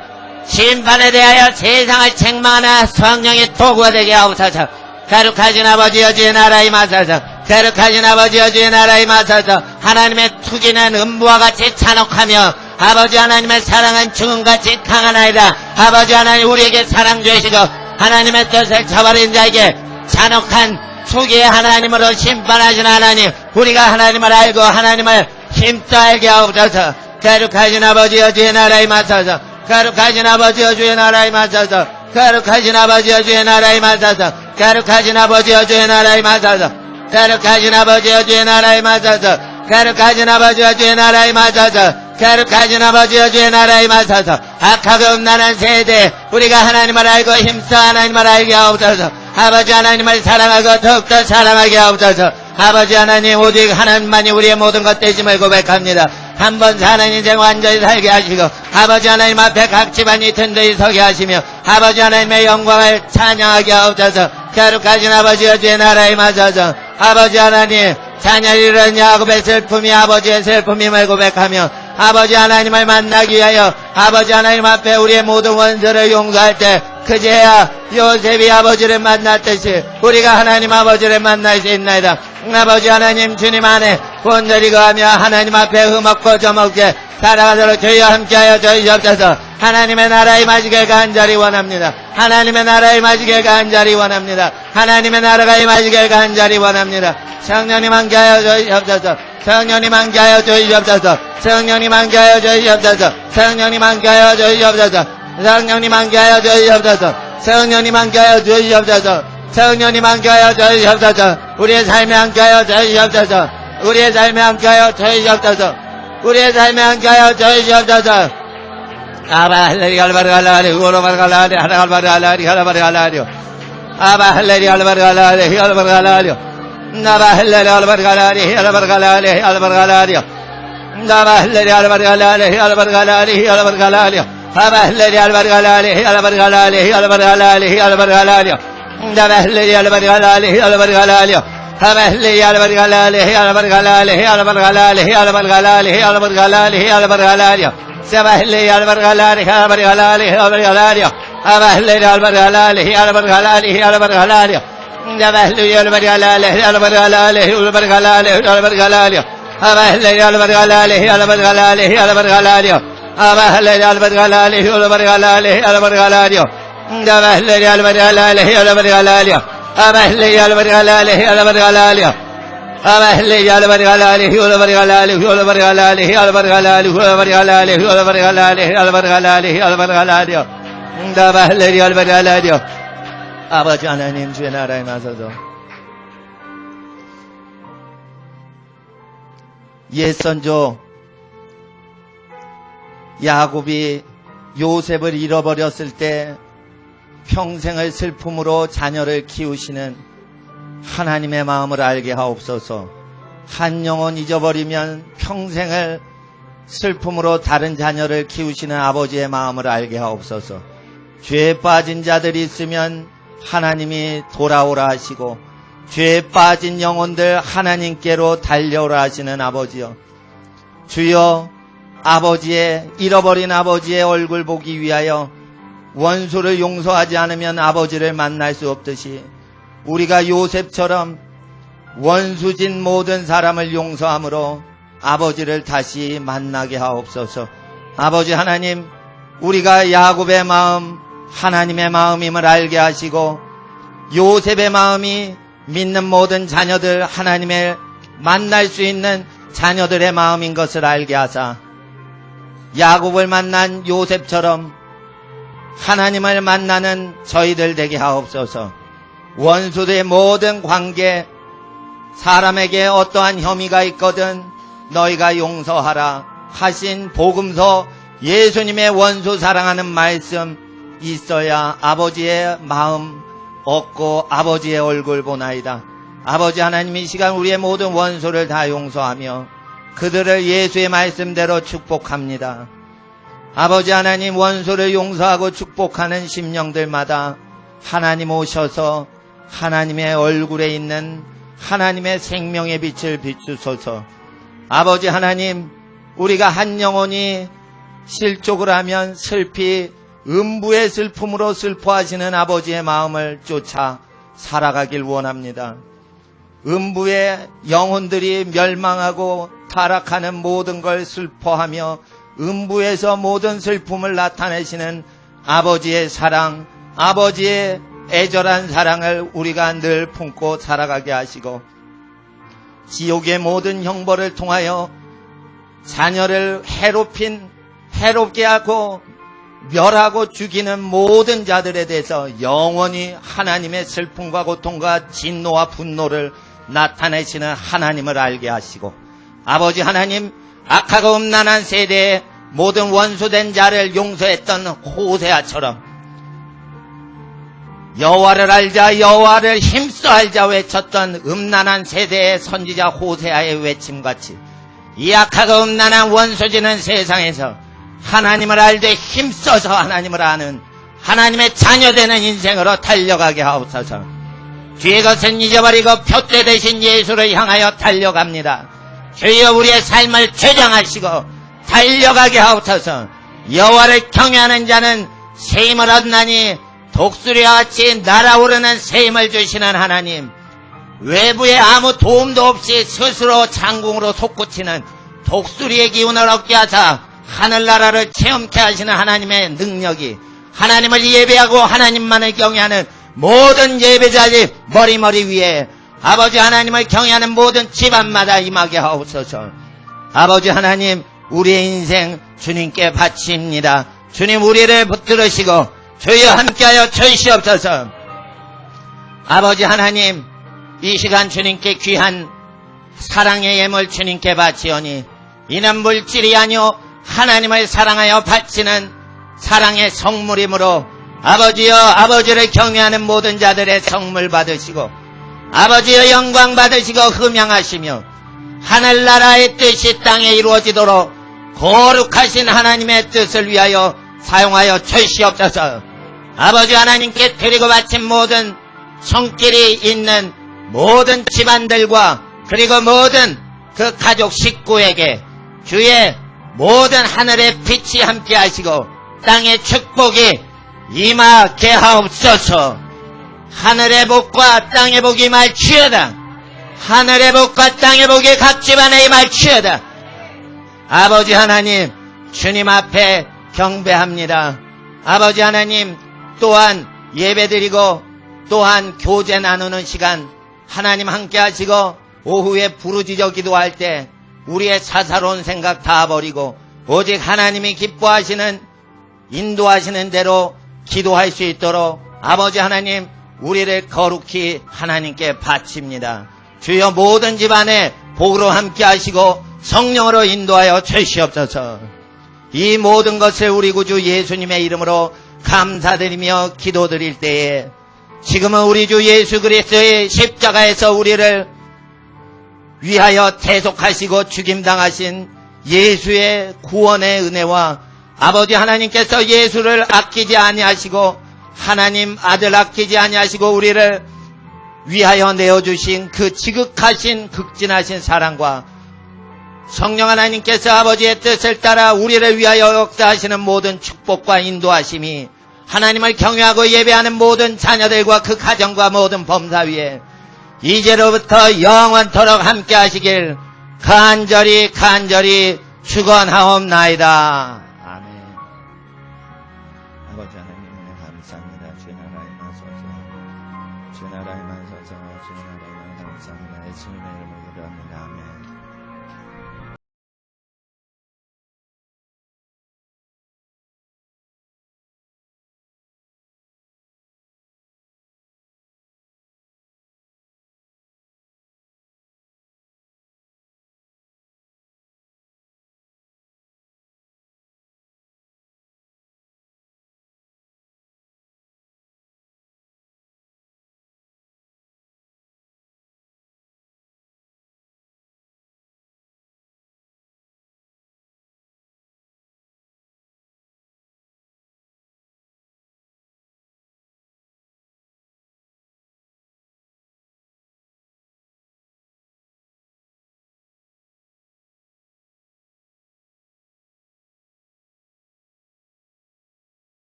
심판에 대하여 세상을 책망하는 성령의 도구가 되게 하옵소서. 거룩하신 아버지여 주의 나라 임하소서. 거룩하신 아버지여 주의 나라 임하소서. 하나님의 투기는 음부와 같이 잔혹하며 아버지 하나님의 사랑은 죽음같이 강하나이다. 아버지 하나님, 우리에게 사랑 주시고 하나님의 뜻을 저버린 자에게 잔혹한 투기의 하나님으로 심판하신 하나님, 우리가 하나님을 알고 하나님을 힘써 알게 하옵소서. 거룩하신 아버지여 주의 나라 임하소서. 거룩하신 아버지여 주의 나라 임하소서. 거룩하신 아버지여 주의 나라 임하소서. 거룩하신 아버지여 주의 나라 임하소서. 거룩하신 아버지여 주의 나라 임하소서. 거룩하신 아버지여 주의 나라 임하소서. 거룩하신 아버지여 주의 나라 임하소서. 악하고 음란한 세대, 우리가 하나님을 알고 힘써 하나님을 알게 하옵소서. 아버지 하나님을 사랑하고 더욱더 사랑하게 하옵소서. 아버지 하나님, 오직 하나님만이 우리의 모든 것 되심을 고백합니다. 한 번 사는 인생 완전히 살게 하시고 아버지 하나님 앞에 각 집안이 든든히 서게 하시며 아버지 하나님의 영광을 찬양하게 하옵소서. 거룩하신 아버지여 주의 나라에 임하소서. 아버지 하나님 자녀를 잃은 야곱의 슬픔이 아버지의 슬픔임을 고백하며 아버지 하나님을 만나기 위하여 아버지 하나님 앞에 우리의 모든 원수를 용서할 때 그제야 요셉이 아버지를 만났듯이 우리가 하나님 아버지를 만날 수 있나이다. 아버지 하나님 주님 안에 온전히 거하며 하나님 앞에 흠없고 저먹게 살아가도록 주여 함께하여 주시옵소서. 하나님의 나라에 임하시길 간절히 원합니다. 하나님의 나라에 임하시길 간절히 원합니다. 하나님의 나라가 임하시길 간절히 원합니다. 성령님 함께하여 주시옵소서. 성령님 함께하여 주시옵소서. 성령님 함께하여 주시옵소서. 성령님 함께하여 주시옵소서. 성령님 함께하여 주시옵소서. 성령님 함께하여 주시옵소서. 성령님 함께하여 주시옵소서. 우리의 삶에 함께하여 주시옵소서. 우리의 삶에 함께하여 주시옵소서. 우리의 삶에 함께하여 주시옵소서. 아바 할레리 갈바르 갈라리 우로 바르 갈라리 하나 갈바르 갈라리 하나 바르 갈라리 아바 할레리 갈바르 갈라리 갈바르 갈라리 나바 할레리 갈바르 갈라리 갈바르 갈라리 갈바르 갈라리 나바 할레리 갈바르 갈라리 갈바르 갈라리 갈바르 갈라리 아바 할레리 갈바르 갈라리 갈바르 갈라리 갈바르 갈라리 갈바르 갈라리 나바 할레리 갈바르 갈라리 갈바르 갈라리 아바 할레리 갈바르 갈라리 갈바르 갈라리 갈바르 갈라리 갈바르 갈라리 갈바르 갈라리 갈바르 갈라리 Sabahli albargalari albargalari albargalari Abahli albargalari albargalari albargalari Sabahli albargalari albargalari albargalari albargalari Abahli albargalari albargalari albargalari Abahli albargalari albargalari albargalari Sabahli albargalari albargalari Abahli albargalari albargalari Abahli albargalari albargalari albargalari albargalari albargalari albargalari albargalari albargalari Abahli albargalari 아버지 하나님 주의 나라에 나서서 옛 선조 야곱이 요셉을 잃어버렸을 때 평생을 슬픔으로 자녀를 키우시는 하나님의 마음을 알게 하옵소서. 한 영혼 잊어버리면 평생을 슬픔으로 다른 자녀를 키우시는 아버지의 마음을 알게 하옵소서. 죄에 빠진 자들이 있으면 하나님이 돌아오라 하시고 죄에 빠진 영혼들 하나님께로 달려오라 하시는 아버지여, 주여 아버지의 잃어버린 아버지의 얼굴 보기 위하여 원수를 용서하지 않으면 아버지를 만날 수 없듯이 우리가 요셉처럼 원수진 모든 사람을 용서함으로 아버지를 다시 만나게 하옵소서. 아버지 하나님, 우리가 야곱의 마음 하나님의 마음임을 알게 하시고 요셉의 마음이 믿는 모든 자녀들 하나님을 만날 수 있는 자녀들의 마음인 것을 알게 하사 야곱을 만난 요셉처럼 하나님을 만나는 저희들 되게 하옵소서. 원수들의 모든 관계, 사람에게 어떠한 혐의가 있거든 너희가 용서하라 하신 복음서 예수님의 원수 사랑하는 말씀 있어야 아버지의 마음 얻고 아버지의 얼굴 보나이다. 아버지 하나님, 이 시간 우리의 모든 원수를 다 용서하며 그들을 예수의 말씀대로 축복합니다. 아버지 하나님, 원수를 용서하고 축복하는 심령들마다 하나님 오셔서 하나님의 얼굴에 있는 하나님의 생명의 빛을 비추소서. 아버지 하나님, 우리가 한 영혼이 실족을 하면 슬피 음부의 슬픔으로 슬퍼하시는 아버지의 마음을 쫓아 살아가길 원합니다. 음부의 영혼들이 멸망하고 타락하는 모든 걸 슬퍼하며 음부에서 모든 슬픔을 나타내시는 아버지의 사랑, 아버지의 애절한 사랑을 우리가 늘 품고 살아가게 하시고 지옥의 모든 형벌을 통하여 자녀를 해롭게 하고 멸하고 죽이는 모든 자들에 대해서 영원히 하나님의 슬픔과 고통과 진노와 분노를 나타내시는 하나님을 알게 하시고 아버지 하나님, 악하고 음란한 세대에 모든 원수된 자를 용서했던 호세아처럼 여호와를 알자, 여호와를 힘써 알자 외쳤던 음란한 세대의 선지자 호세아의 외침같이 약하고 음란한 원수지는 세상에서 하나님을 알되 힘써서 하나님을 아는 하나님의 자녀되는 인생으로 달려가게 하옵소서. 뒤의 것은 잊어버리고 표대 되신 예수를 향하여 달려갑니다. 주여 우리의 삶을 개정하시고 달려가게 하옵소서. 여호와를 경외하는 자는 세임을 얻나니 독수리와 같이 날아오르는 세임을 주시는 하나님, 외부에 아무 도움도 없이 스스로 장궁으로 솟구치는 독수리의 기운을 얻게 하사 하늘나라를 체험케 하시는 하나님의 능력이 하나님을 예배하고 하나님만을 경외하는 모든 예배자의 머리 위에 아버지 하나님을 경외하는 모든 집안마다 임하게 하옵소서. 아버지 하나님, 우리의 인생 주님께 바칩니다. 주님 우리를 붙들으시고 주여 함께하여 주시옵소서. 아버지 하나님, 이 시간 주님께 귀한 사랑의 예물 주님께 바치오니 이는 물질이 아니오 하나님을 사랑하여 바치는 사랑의 성물이므로 아버지여 아버지를 경외하는 모든 자들의 성물 받으시고 아버지여 영광 받으시고 흠양하시며 하늘나라의 뜻이 땅에 이루어지도록 거룩하신 하나님의 뜻을 위하여 사용하여 주시옵소서. 아버지 하나님께 드리고 바친 모든 손길이 있는 모든 집안들과 그리고 모든 그 가족 식구에게 주의 모든 하늘의 빛이 함께 하시고 땅의 축복이 임하게 하옵소서. 하늘의 복과 땅의 복이 임할지어다. 하늘의 복과 땅의 복이 각 집안에 임할지어다. 아버지 하나님, 주님 앞에 경배합니다. 아버지 하나님, 또한 예배드리고 또한 교제 나누는 시간 하나님 함께 하시고 오후에 부르짖어 기도할 때 우리의 사사로운 생각 다 버리고 오직 하나님이 기뻐하시는 인도하시는 대로 기도할 수 있도록 아버지 하나님 우리를 거룩히 하나님께 바칩니다. 주여 모든 집안에 복으로 함께 하시고 성령으로 인도하여 주시옵소서. 이 모든 것을 우리 구주 예수님의 이름으로 감사드리며 기도드릴 때에 지금은 우리 주 예수 그리스도의 십자가에서 우리를 위하여 대속하시고 죽임당하신 예수의 구원의 은혜와 아버지 하나님께서 예수를 아끼지 아니하시고 하나님 아들 아끼지 아니하시고 우리를 위하여 내어주신 그 지극하신 극진하신 사랑과 성령 하나님께서 아버지의 뜻을 따라 우리를 위하여 역사하시는 모든 축복과 인도하심이 하나님을 경외하고 예배하는 모든 자녀들과 그 가정과 모든 범사 위에 이제로부터 영원토록 함께 하시길 간절히 축원하옵나이다. 아멘. 아버지 하나님 은혜 감사합니다. 주의 나라에 임하소서. 주의 나라에 임하소서. 주의 나라에 임하소서. 예수님의 이름으로 기도합니다. 아멘.